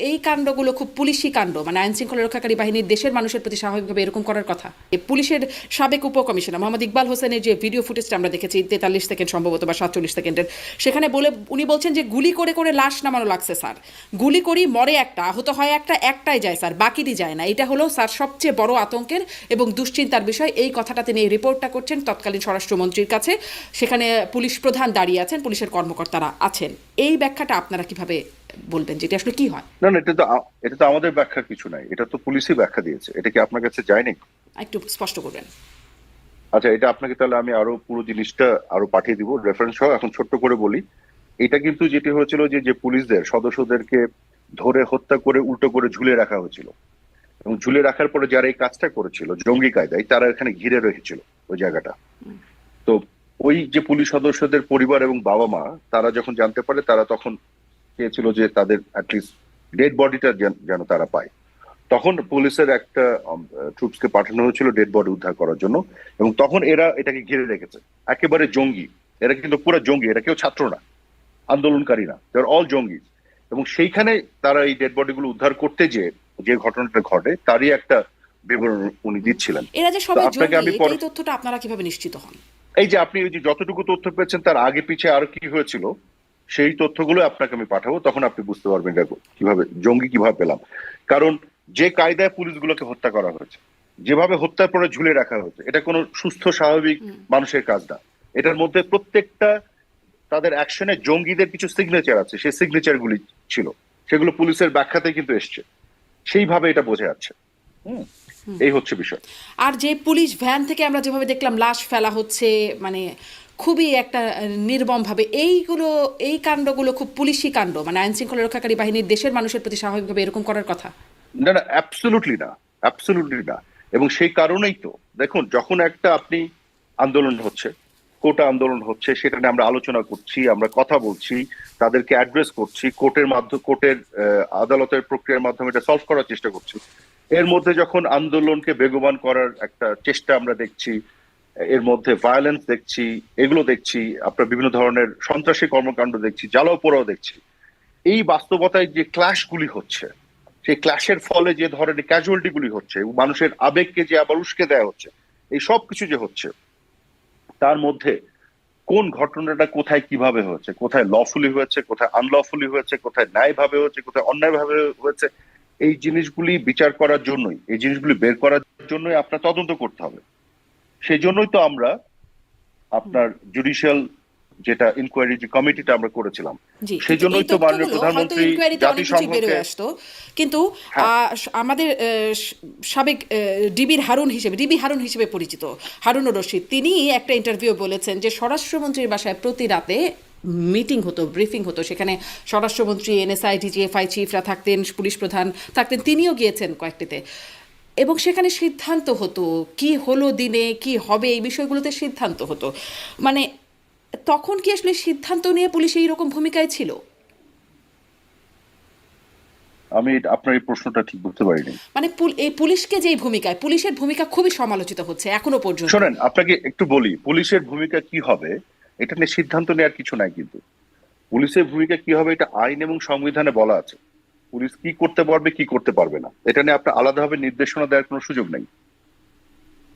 এই কাণ্ডগুলো খুব পুলিশি কাণ্ড, মানে আইন শৃঙ্খলা রক্ষাকারী বাহিনীর দেশের মানুষের প্রতি স্বাভাবিকভাবে এরকম করার কথা। পুলিশের সাবেক উপকমিশনার মোহাম্মদ ইকবাল হোসেনের যে ভিডিও ফুটেজটা আমরা দেখেছি 43 সেকেন্ড সম্ভবত বা 47 সেকেন্ডের, সেখানে উনি বলছেন যে গুলি করে করে লাশ নামানো লাগছে স্যার, গুলি করি মরে একটা, আহত হয় একটাই যায় স্যার, বাকিটি যায় না। এটা হলো স্যার সবচেয়ে বড় আতঙ্কের এবং দুশ্চিন্তার বিষয়। এই কথাটা তিনি এই রিপোর্টটা করছেন তৎকালীন স্বরাষ্ট্রমন্ত্রীর কাছে, সেখানে পুলিশ প্রধান দাঁড়িয়ে আছেন, পুলিশের কর্মকর্তারা আছেন। এই ব্যাখ্যাটা আপনারা কিভাবে বলবেন, যেটা আসলে কি হয়? না, এটা তো আমাদের ব্যাখ্যার কিছু নাই, এটা তো পুলিশই ব্যাখ্যা দিয়েছে। এটা কি আপনার কাছে যায়নি? একটু স্পষ্ট করবেন। আচ্ছা, এটা আপনাকে তাহলে আমি আরো পুরো জিনিসটা আরো পাঠিয়ে দিব রেফারেন্স সহ। এখন ছোট্ট করে বলি, এটা কিন্তু যেটি হয়েছিল যে পুলিশদের সদস্যদেরকে ধরে হত্যা করে উল্টো করে ঝুলে রাখা হয়েছিল, এবং ঝুলে রাখার পরে যারা এই কাজটা করেছিল জঙ্গি কায়দায়, তারা এখানে ঘিরে রেখেছিল ওই জায়গাটা। তো ওই যে পুলিশ সদস্যদের পরিবার এবং বাবা মা, তারা যখন জানতে পারে, তারা তখন চেয়েছিল যে তাদের অ্যাটলিস্ট ডেড বডিটা যেন তারা পায়। তখন পুলিশের একটা ট্রুপসকে পাঠানো হয়েছিল ডেড বডি উদ্ধার করার জন্য, এবং তখন এরা এটাকে ঘিরে রেখেছে, একেবারে জঙ্গি। এরা কিন্তু পুরো জঙ্গি, এরা কেউ ছাত্র না, আন্দোলনকারী না, দে আর অল জঙ্গি। এবং সেইখানে তারা এই ডেড বডিগুলো উদ্ধার করতে যে ঘটনাটা ঘটে, তারই একটা বিবরণ উনি দিচ্ছিলেন। এরা যে তো সবাই আপনাকে আমি জঙ্গি, এই তথ্যটা আপনারা কিভাবে নিশ্চিত হন? এই যে আপনি ওই যে যতটুকু তথ্য পেয়েছেন তার আগে পিছে আরো কি হয়েছিল, সেই তথ্যগুলো আপনাকে আমি পাঠাবো, তখন আপনি বুঝতে পারবেন এটা কিভাবে জঙ্গি কিভাবে পেলাম। কারণ যে কায়দায় পুলিশগুলোকে হত্যা করা হয়েছে, যেভাবে হত্যার পরে ঝুলে রাখা হয়েছে, এটা কোনো সুস্থ স্বাভাবিক মানুষের কাজ না। এটার মধ্যে প্রত্যেকটা তাদের অ্যাকশনে জঙ্গিদের কিছু সিগনেচার আছে, সেই সিগনেচার গুলি ছিল, সেগুলো পুলিশের ব্যাখ্যাতে কিন্তু এসছে, সেইভাবে এটা বোঝা যাচ্ছে। এই হচ্ছে বিষয়। আর যে পুলিশ ভ্যান থেকে আমরা যেভাবে দেখলাম লাশ ফেলা হচ্ছে, মানে খুবই একটা নির্মম ভাবে, এই কাণ্ডগুলো খুব পুলিশি কাণ্ড, মানে আইন শৃঙ্খলা রক্ষাকারী বাহিনীর দেশের মানুষের প্রতি স্বাভাবিকভাবে এরকম করার কথা না না, অ্যাবসলিউটলি না, অ্যাবসলিউটলি না। এবং সেই কারণেই তো দেখুন, যখন একটা আপনি আন্দোলন হচ্ছে, কোটা আন্দোলন হচ্ছে, সেটা নিয়ে আমরা আলোচনা করছি, আমরা কথা বলছি, তাদেরকে অ্যাড্রেস করছি, কোর্টের আদালতের প্রক্রিয়ার মাধ্যমে এটা সলভ করার চেষ্টা করছি। এর মধ্যে যখন আন্দোলনকে বেগবান করার একটা চেষ্টা আমরা দেখছি, এর মধ্যে ভায়োলেন্স দেখছি, এগুলো দেখছি, আপনার বিভিন্ন ধরনের সন্ত্রাসী কর্মকাণ্ড দেখছি, জ্বালাও পোড়াও দেখছি, এই বাস্তবতায় যে ক্লাশগুলি হচ্ছে, সেই ক্লাশের ফলে যে ধরনের ক্যাজুয়ালিটি গুলি হচ্ছে, মানুষের আবেগকে যে আবার উস্কে দেওয়া হচ্ছে, এই সব কিছু যে হচ্ছে, তার মধ্যে কোন ঘটনাটা কোথায় কিভাবে হয়েছে, কোথায় লফুলি হয়েছে, কোথায় আনলফুলি হয়েছে, কোথায় ন্যায়ভাবে হয়েছে, কোথায় অন্যায়ভাবে হয়েছে, এই জিনিসগুলি বিচার করার জন্যই, এই জিনিসগুলি বের করার জন্যই আপনার তদন্ত করতে হবে। সেই জন্যই তো আমরা আপনার জুডিশিয়াল যেটা ইনকোয়ারি যে কমিটিটা আমরা করেছিলাম, সেই জন্যই তো মাননীয় প্রধানমন্ত্রী জাতিসংঘকে আসতো। কিন্তু আমাদের সাবেক ডিবি হারুন হিসেবে পরিচিত হারুনুর রশিদ, তিনি একটা ইন্টারভিউ বলেছেন যে স্বরাষ্ট্রমন্ত্রীর বাসায় প্রতি রাতে মিটিং হতো, ব্রিফিং হতো, সেখানে স্বরাষ্ট্রমন্ত্রী, এনএসআই, ডিজিএফআই চিফরা থাকতেন, পুলিশ প্রধান থাকতেন, তিনিও গিয়েছেন কয়েকটিতে, এবং সেখানে সিদ্ধান্ত হতো কি হলো দিনে, কি হবে, এই বিষয়গুলোতে সিদ্ধান্ত হতো। মানে তখন কি আসলে সিদ্ধান্ত নিয়ে পুলিশ এইরকম ভূমিকায় ছিল? আমি আপনার এই প্রশ্নটা ঠিক বুঝতে পারিনি। মানে এই পুলিশকে যে ভূমিকায়, পুলিশের ভূমিকা খুবই সমালোচিত হচ্ছে এখনো পর্যন্ত। শোনেন, আপনাকে একটু বলি, পুলিশের ভূমিকা কি হবে এটা নিয়ে সিদ্ধান্ত নেওয়ার কিছু নাই, কিন্তু পুলিশের ভূমিকা কি হবে এটা আইন এবং সংবিধানে বলা আছে। পুলিশ কি করতে পারবে, কি করতে পারবে না, এটা নিয়ে আপনার আলাদাভাবে নির্দেশনা দেওয়ার কোনো সুযোগ নেই।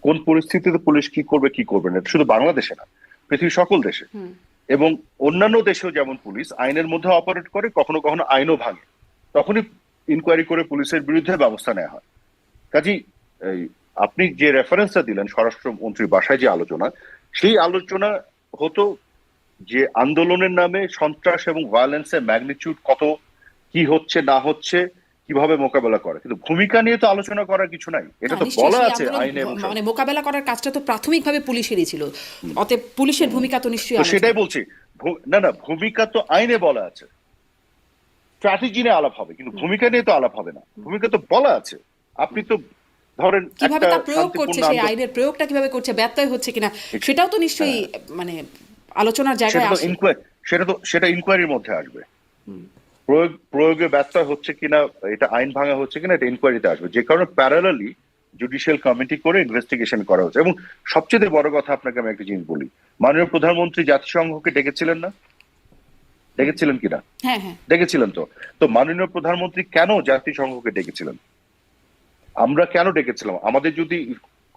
কোন পরিস্থিতিতে পুলিশ কি করবে কি করবে না, শুধু বাংলাদেশে না, পৃথিবীর সকল দেশে এবং অন্যান্য দেশেও যেমন পুলিশ আইনের মধ্যে অপারেট করে, কখনো কখনো আইনও ভাঙে, তখনই ইনকোয়ারি করে পুলিশের বিরুদ্ধে ব্যবস্থা নেওয়া হয়। কাজেই আপনি যে রেফারেন্সটা দিলেন স্বরাষ্ট্রমন্ত্রীর বাসায় যে আলোচনা, সেই আলোচনা হতো যে আন্দোলনের নামে সন্ত্রাস এবং ভায়োলেন্সের ম্যাগনিটিউড কত, কি হচ্ছে না হচ্ছে, কিভাবে মোকাবেলা করে, কিন্তু ভূমিকা নিয়ে তো আলোচনা করার কিছু নাই। এটা তো বলা আছে আইনে, মানে মোকাবেলা করার কাজটা তো প্রাথমিকভাবে পুলিশেরই ছিল, অতএব পুলিশের ভূমিকা তো নিশ্চয়ই। সেটাই বলছি, না না, ভূমিকা তো আইনে বলা আছে, স্ট্র্যাটেজি নিয়ে আলাপ হবে, কিন্তু ভূমিকা নিয়ে তো আলাপ হবে না। ভূমিকা তো বলা আছে, আপনি তো ধরেন কিভাবে তা প্রয়োগ করছে, সেই আইনের প্রয়োগটা কিভাবে করছে, ব্যত্যয় হচ্ছে কিনা, সেটাও তো নিশ্চয়ই মানে আলোচনার জায়গায় আসে। সেটা ইনকোয়ারির মধ্যে আসবে। প্রয়োগে ব্যত্যয় হচ্ছে কিনা, এটা আইন ভাঙা হচ্ছে কিনা, এটা ইনকোয়ারিতে আসবে। যে কারণে প্যারালালি জুডিশিয়াল কমিটি করে ইনভেস্টিগেশন করা হচ্ছে। এবং সবচেয়ে বড় কথা, আপনাকে আমি একটা জিনিস বলি, মাননীয় প্রধানমন্ত্রী জাতিসংঘকে ডেকেছিলেন না, ডেকেছিলেন কিনা? হ্যাঁ হ্যাঁ, ডেকেছিলেন। তো মাননীয় প্রধানমন্ত্রী কেন জাতিসংঘকে ডেকেছিলেন? আমরা কেন ডেকেছিলাম? আমাদের যদি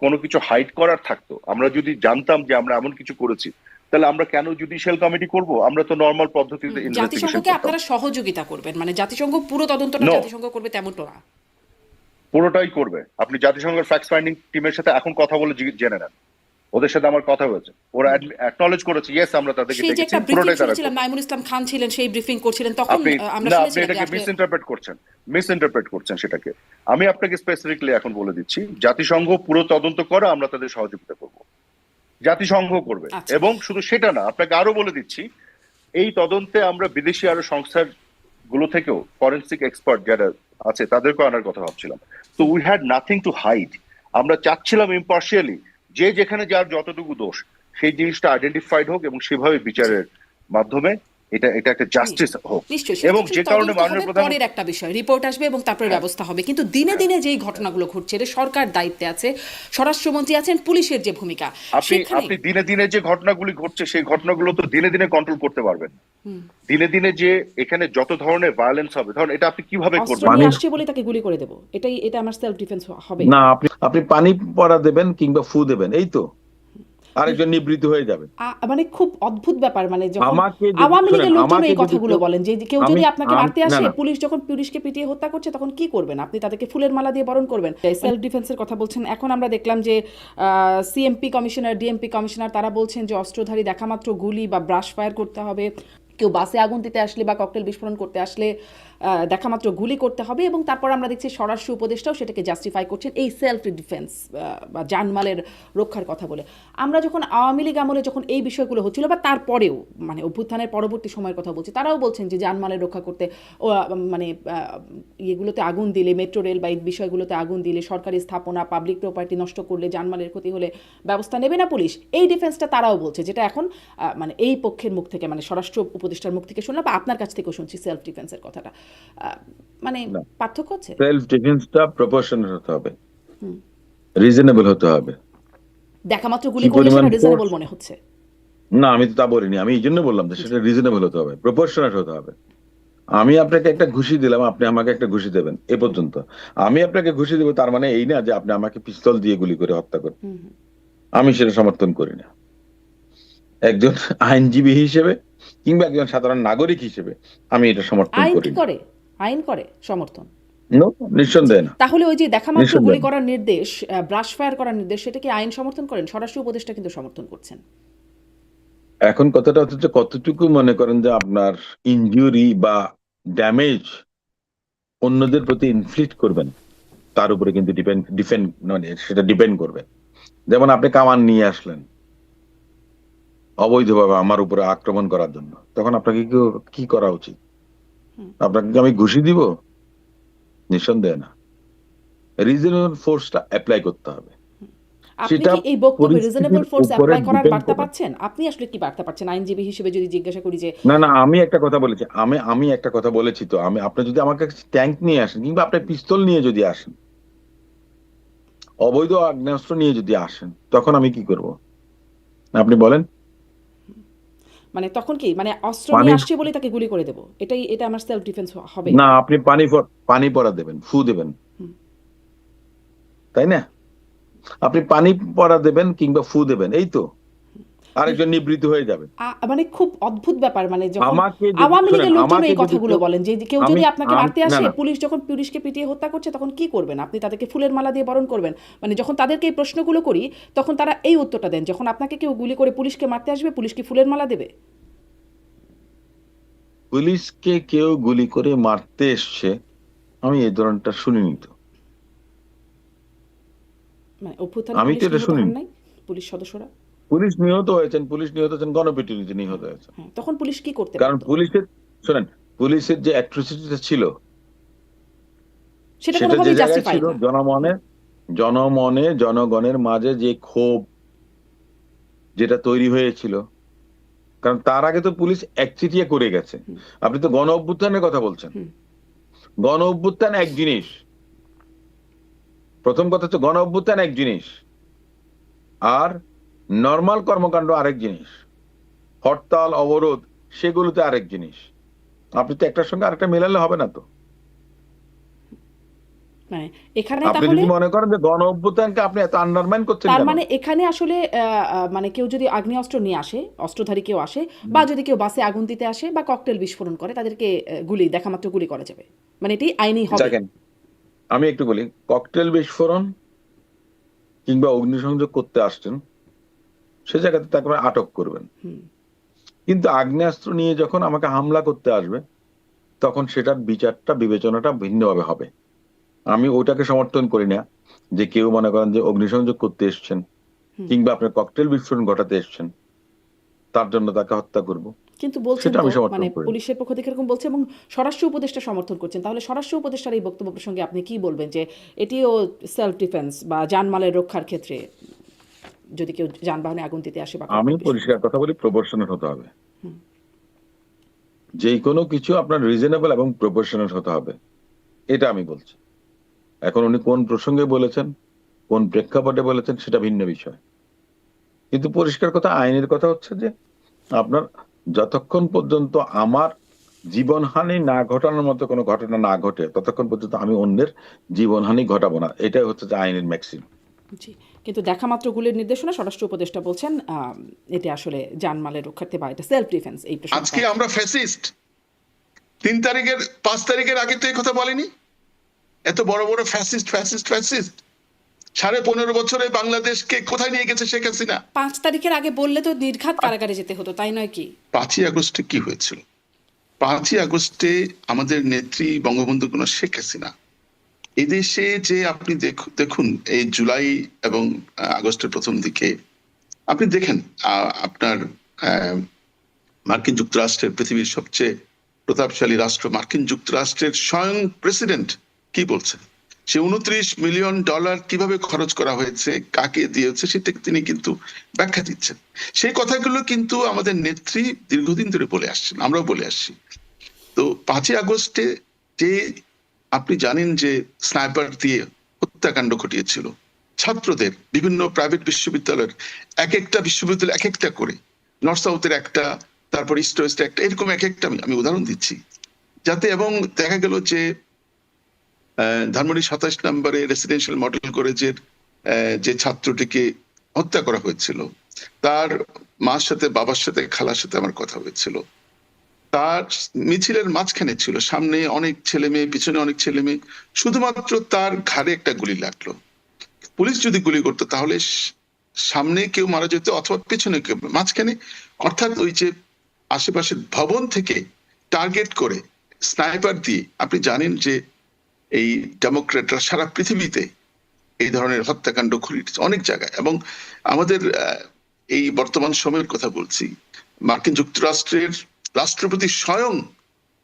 কোনো কিছু হাইড করার থাকতো, আমরা যদি জানতাম যে আমরা এমন কিছু করেছি, তাহলে আমরা কেন জুডিশিয়াল কমিটি করব? আমরা তো নরমাল পদ্ধতিতে জাতিসংঘকে আপনারা সহযোগিতা করবেন, মানে জাতিসংঘ পুরো তদন্তটা জাতিসংঘ করবে তেমনটা না, পুরোটাই করবে। আপনি জাতিসংঘের ফ্যাক্ট ফাইন্ডিং টিমের সাথে এখন কথা বলে জেনে নেন, ওদের সাথে আমার কথা হয়েছে, ওরা অ্যাকনলেজ করেছে, ইয়েস আমরা তাদেরকে ডেকেছি, পুরোটাই তারা করবে। নাইমুল ইসলাম খান ছিলেন, সেই ব্রিফিং করছিলেন, তখন আমরা আপনি এটাকে মিসইন্টারপ্রেট করছেন সেটাকে। আমি আপনাকে স্পেসিফিকলি এখন বলে দিচ্ছি, জাতিসংঘ পুরো তদন্ত করে, আমরা তাদের সহযোগিতা করব। জাতিসংঘ করবে। আচ্ছা। এবং শুধু সেটা না, আপনাকে আরো বলে দিচ্ছি, এই তদন্তে আমরা বিদেশি আরো সংস্থার গুলো থেকেও ফরেন্সিক এক্সপার্ট যারা আছে তাদেরকেও আনার কথা ভাবছিলাম। তো we had nothing to hide. আমরা চাচ্ছিলাম ইম্পার্শিয়ালি যে যেখানে যার যতটুকু দোষ সেই জিনিসটা আইডেন্টিফাইড হোক এবং সেভাবে বিচারের মাধ্যমে এটা একটা জাস্টিস হোক। নিশ্চয়ই এবং যে কারণে মাননীয় পরের প্রধানমন্ত্রী একটা বিষয়, রিপোর্ট আসবে এবং তারপরে ব্যবস্থা হবে, কিন্তু দিনে দিনে যেই ঘটনাগুলো ঘটছে এটা সরকার দায়িত্বে আছে, স্বরাষ্ট্রমন্ত্রী আছেন, পুলিশের যে ভূমিকা আপনি দিনে দিনে যে ঘটনাগুলি ঘটছে সেই ঘটনাগুলো তো দিনে দিনে কন্ট্রোল করতে পারবেন। দিনে দিনে যে এখানে যত ধরনের ভায়োলেন্স হবে, ধরুন এটা আপনি কিভাবে অস্ত্র করবেন? নিয়ে আসছে বলে তাকে গুলি করে দেবো, এটা আমার সেলফ ডিফেন্স হবে না, আপনি পানি পড়া দেবেন কিংবা ফু দেবেন, এই তো, আরেকজন নিবৃত্ত হয়ে যাবে। মানে খুব অদ্ভুত ব্যাপার, মানে যখন আমাকে যদি- আওয়ামী লীগের শোনেন, লোকজন আমাকে এই যদি কথাগুলো কেউ- বলেন যে কেউ যদি আপনাকে মারতে না, আসে, না। পুলিশ যখন পুলিশকে পিটিয়ে হত্যা করছে তখন কি করবেন? আপনি তাদেরকে ফুলের মালা দিয়ে বরণ করবেন? সেলফ ডিফেন্সের কথা বলছেন। এখন আমরা দেখলাম যে সিএমপি কমিশনার, ডিএমপি কমিশনার তারা বলছেন যে অস্ত্রধারী দেখামাত্র গুলি বা ব্রাশ ফায়ার করতে হবে, কেউ বাসে আগুন দিতে আসলে বা ককটেল বিস্ফোরণ করতে আসলে দেখামাত্র গুলি করতে হবে, এবং তারপর আমরা দেখছি স্বরাষ্ট্র উপদেষ্টাও সেটাকে জাস্টিফাই করছেন এই সেলফ ডিফেন্স বা জানমালের রক্ষার কথা বলে। আমরা যখন আওয়ামী লীগ আমলে যখন এই বিষয়গুলো হচ্ছিল বা তারপরেও, মানে অভ্যুত্থানের পরবর্তী সময়ের কথা বলছি, তারাও বলছেন যে জানমালের রক্ষা করতে মানে ইয়েগুলোতে আগুন দিলে, মেট্রো রেল বা এই বিষয়গুলোতে আগুন দিলে, সরকারি স্থাপনা, পাবলিক প্রপার্টি নষ্ট করলে, জানমালের ক্ষতি হলে ব্যবস্থা নেবে না পুলিশ। এই ডিফেন্সটা তারাও বলছে, যেটা এখন মানে এই পক্ষের মুখ থেকে, মানে স্বরাষ্ট্র উপদেষ্টার মুখ থেকে শুনলাম বা আপনার কাছ থেকেও শুনছি সেলফ ডিফেন্সের কথাটা। মানে পার্থক্য আছে। সেলফ ডিফেন্সটা প্রপোর্শনাল হতে হবে, রিজনেবল হতে হবে। দেখামাত্র গুলি কি করলে পরিমাণ সেটা রিজনেবল force? মনে হচ্ছে। না, আমি তো তা বলিনি, আমি এই জন্য বললাম যে সেটা রিজনেবল হতে হবে, প্রপোর্শনাল হতে হবে। আমি আপনাকে একটা ঘুষি দিলাম, আপনি আমাকে একটা ঘুষি দেবেন, এ পর্যন্ত। আমি আপনাকে ঘুষি দেবো তার মানে এই না যে আপনি আমাকে পিস্তল দিয়ে গুলি করে হত্যা করবেন। আমি সেটা সমর্থন করি না। একজন আইনজীবী হিসেবে কিংবা একজন সাধারণ নাগরিক হিসেবে আমি এটা সমর্থন আইন করি কি না। করে? আইন করে সমর্থন। No, নিঃসন্দেহে না। তাহলে ওই যে দেখামাত্র নিঃসন্দেহে। গুলি করার নির্দেশ, ব্রাশ ফায়ার করার নির্দেশ, সেটা কি আইন সমর্থন করেন? স্বরাষ্ট্র উপদেষ্টা কিন্তু সমর্থন করছেন। এখন কথাটা হচ্ছে যে কতটুকু মনে করেন যে আপনার ইনজুরি বা ড্যামেজ অন্যদের প্রতি ইনফ্লিক্ট করবেন তার উপরে কিন্তু ডিপেন্ড মানে সেটা ডিপেন্ড করবে। যেমন আপনি কামান নিয়ে আসলেন অবৈধভাবে আমার উপরে আক্রমণ করার জন্য, তখন আপনাকে কি করা উচিত? আপনাকে কি আমি ঘুষি দিব? নিঃসন্দেহে না। রিজনেবল ফোর্সটা অ্যাপ্লাই করতে হবে। আপনি সেটা কি এই বক্তব্যে পরিস্থিতির রিজনেবল ফোর্স উপরে অ্যাপ্লাই করার depend বার্তা করবে। পাচ্ছেন? আপনি আসলে কি বার্তা পাচ্ছেন আইনজীবী হিসেবে যদি জিজ্ঞাসা করি যে? না, আমি একটা কথা বলেছি, আমি একটা কথা বলেছি তো, আপনি যদি আমার কাছে ট্যাঙ্ক নিয়ে আসেন কিংবা আপনি পিস্তল নিয়ে যদি আসেন, অবৈধ আগ্নেয়াস্ত্র নিয়ে যদি আসেন, তখন আমি কি করব? আপনি বলেন। মানে তখন কি, মানে অস্ত্র পানি নিয়ে আসছে বলে তাকে গুলি করে দেবো, এটা আমার সেলফ ডিফেন্স হবে? না, আপনি পানি পড়া দেবেন, ফু দেবেন, তাই না? আপনি পানি পড়া দেবেন কিংবা ফু দেবেন, এই তো, আরেকজন নিবৃত্ত হয়ে যাবে। মানে খুব অদ্ভুত ব্যাপার, মানে যখন আমাকে যদি- আওয়ামী লীগের শোনেন, লোকজন আমাকে এই যদি কথাগুলো কেউ- বলেন যে কেউ যদি আপনাকে মারতে না, আসে, না। পুলিশ যখন পুলিশকে পিটিয়ে হত্যা করছে তখন কি করবেন? আপনি তাদেরকে ফুলের মালা দিয়ে বরণ করবেন? মানে যখন তাদেরকে এই প্রশ্নগুলো করি তখন তারা এই উত্তরটা দেন, যখন আপনাকে কেউ গুলি করে পুলিশকে মারতে আসবে, পুলিশ কি ফুলের মালা দেবে? পুলিশকে কেউ গুলি করে মারতে এসছে, আমি এই ধরনটা শুনিনি তো। মানে অভ্যুত্থানে আমি তো পুলিশ এটা নিহত শুনিনি। হন নাই? পুলিশ সদস্যরা? পুলিশ নিহত হয়েছেন গণপিটুনিতে নিহত হয়েছেন। হ্যাঁ, তখন পুলিশ কি করতে কারণ পারতো? শোনেন, পুলিশের যে অ্যাট্রোসিটিটা ছিল সেটা সেটা যে কোনোভাবেই জায়গায় জাস্টিফাই ছিল, না। জনগণের মাঝে যে ক্ষোভ যেটা তৈরি হয়েছিল, কারণ তার আগে তো পুলিশ একচেটিয়া করে গেছে। আপনি তো গণ অভ্যুত্থানের কথা বলছেন। গণ অভ্যুত্থান এক জিনিস, প্রথম কথা হচ্ছে গণ অভ্যুত্থান এক জিনিস, আর নর্মাল কর্মকাণ্ড আরেক জিনিস, হরতাল অবরোধ সেগুলোতে আরেক জিনিস। আপনি তো একটার সঙ্গে আরেকটা মেলালে হবে না তো। মানে এখানে আপনি তাহলে যদি মনে করেন যে গণ অভ্যুত্থানকে আপনি এত আন্ডারমাইন করছেন তার কেন? মানে এখানে আসলে মানে কেউ যদি আগ্নেয়াস্ত্র নিয়ে আসে, অস্ত্রধারী কেউ আসে, বা যদি কেউ বাসে আগুন দিতে আসে বা ককটেল বিস্ফোরণ করে, তাদেরকে দেখামাত্র গুলি করা যাবে, মানে এটি আইনি হবে। দেখেন, আমি একটু বলি, ককটেল বিস্ফোরণ কিংবা অগ্নিসংযোগ করতে আসছেন, সে জায়গাতে তাকে আটক করবেন। কিন্তু আগ্নেয়াস্ত্র নিয়ে যখন আমাকে হামলা করতে আসবে, তখন সেটার বিচারটা বিবেচনাটা ভিন্নভাবে হবে। আমি ওটাকে সমর্থন করি না যে কেউ মনে করেন যে অগ্নিসংযোগ করতে এসছেন, কিংবা আপনার ককটেল বিস্ফোরণ ঘটাতে এসছেন, তার জন্য তাকে হত্যা করব, কিন্তু বলছেন সেটা আমি তো, সমর্থন মানে করি। পুলিশের পক্ষ থেকে এরকম বলছে এবং স্বরাষ্ট্র উপদেষ্টা সমর্থন করছেন। তাহলে স্বরাষ্ট্র উপদেষ্টার এই বক্তব্য প্রসঙ্গে আপনি কি বলবেন, যে এটিও সেলফ ডিফেন্স বা জানমালের রক্ষার ক্ষেত্রে যদি কেউ যানবাহনে আগুন দিতে আসে বা আমি ককটেল পরিষ্কার কথা বলি, প্রপোর্শনাল হতে হবে। যে কোনো কিছু আপনার রিজনেবল এবং প্রপোর্শনাল হতে হবে, এটা আমি বলছি। এখন উনি কোন প্রসঙ্গে বলেছেন, কোন প্রেক্ষাপটে বলেছেন, সেটা ভিন্ন বিষয়। কিন্তু পরিষ্কার কথা, আইনের কথা হচ্ছে যে আপনার যতক্ষণ পর্যন্ত আমার জীবনহানি না ঘটানোর মতো কোনো ঘটনা না ঘটে, ততক্ষণ পর্যন্ত আমি অন্যের জীবনহানি ঘটাবো না। এটাই হচ্ছে যে আইনের ম্যাক্সিম। জি, কিন্তু দেখা মাত্র গুলির নির্দেশনা স্বরাষ্ট্র উপদেষ্টা বলছেন এটা আসলে জানমালের রক্ষার্থে বা এটা সেলফ ডিফেন্স। এই প্রসঙ্গে আজকে আমরা ফ্যাসিস্ট, 5 তারিখের আগে তো এই কথা বলেনি। এত বড় বড় ফ্যাসিস্ট ফ্যাসিস্ট ফ্যাসিস্ট 15.5 বছরে বাংলাদেশকে কোথায় নিয়ে গেছে শেখ হাসিনা। 5 তারিখের আগে বললে তো নির্ঘাত কারাগারে যেতে হতো, তাই নয় কি? 5ই আগস্টে কি হয়েছিল? 5ই আগস্টে আমাদের নেত্রী বঙ্গবন্ধু কোন শেখ হাসিনা এদেশে যে আপনি দেখুন এই জুলাই এবং আগস্টের প্রথম দিকে আপনি দেখেন আপনার মার্কিন যুক্তরাষ্ট্রের, পৃথিবীর সবচেয়ে প্রতাপশালী রাষ্ট্র মার্কিন যুক্তরাষ্ট্রের স্বয়ং প্রেসিডেন্ট কি বলছে, সে $29 মিলিয়ন কিভাবে খরচ করা হয়েছে, কাকে দিয়েছে, সেটা তিনি কিন্তু ব্যাখ্যা দিচ্ছেন। সেই কথাগুলো কিন্তু আমাদের নেত্রী দীর্ঘদিন ধরে বলে আসছেন, আমরাও বলে আসছি। তো 5ই আগস্টে যে আপনি জানেন যে স্নাইপার দিয়ে হত্যাকাণ্ড ঘটিয়েছিল ছাত্রদের, বিভিন্ন প্রাইভেট বিশ্ববিদ্যালয়ের এক একটা বিশ্ববিদ্যালয় এক একটা করে, নর্থ সাউথের একটা, তারপর ইস্ট ওয়েস্ট একটা, এরকম এক একটা আমি উদাহরণ দিচ্ছি যাতে, এবং দেখা গেল যে ধানমন্ডি 27 নম্বরে রেসিডেন্সিয়াল মডেল কলেজের যে ছাত্রটিকে হত্যা করা হয়েছিল, তার মার সাথে, বাবার সাথে, খালার সাথে আমার কথা হয়েছিল। তার মিছিলের মাঝখানে ছিল, সামনে অনেক ছেলে মেয়ে, পিছনে অনেক ছেলে মেয়ে, শুধুমাত্র তার ঘাড়ে একটা গুলি লাগলো। পুলিশ যদি গুলি করতো তাহলে সামনে কেউ মারা যেত অথবা পেছনে কেউ, মাঝখানে অর্থাৎ ওই যে আশেপাশের ভবন থেকে টার্গেট করে স্নাইপার দিয়ে, আপনি জানেন যে এই ডেমোক্রেটরা সারা পৃথিবীতে এই ধরনের হত্যাকাণ্ড ঘটিয়েছে অনেক জায়গায়। এবং আমাদের এই বর্তমান সময়ের কথা বলছি, মার্কিন যুক্তরাষ্ট্রের রাষ্ট্রপতি স্বয়ং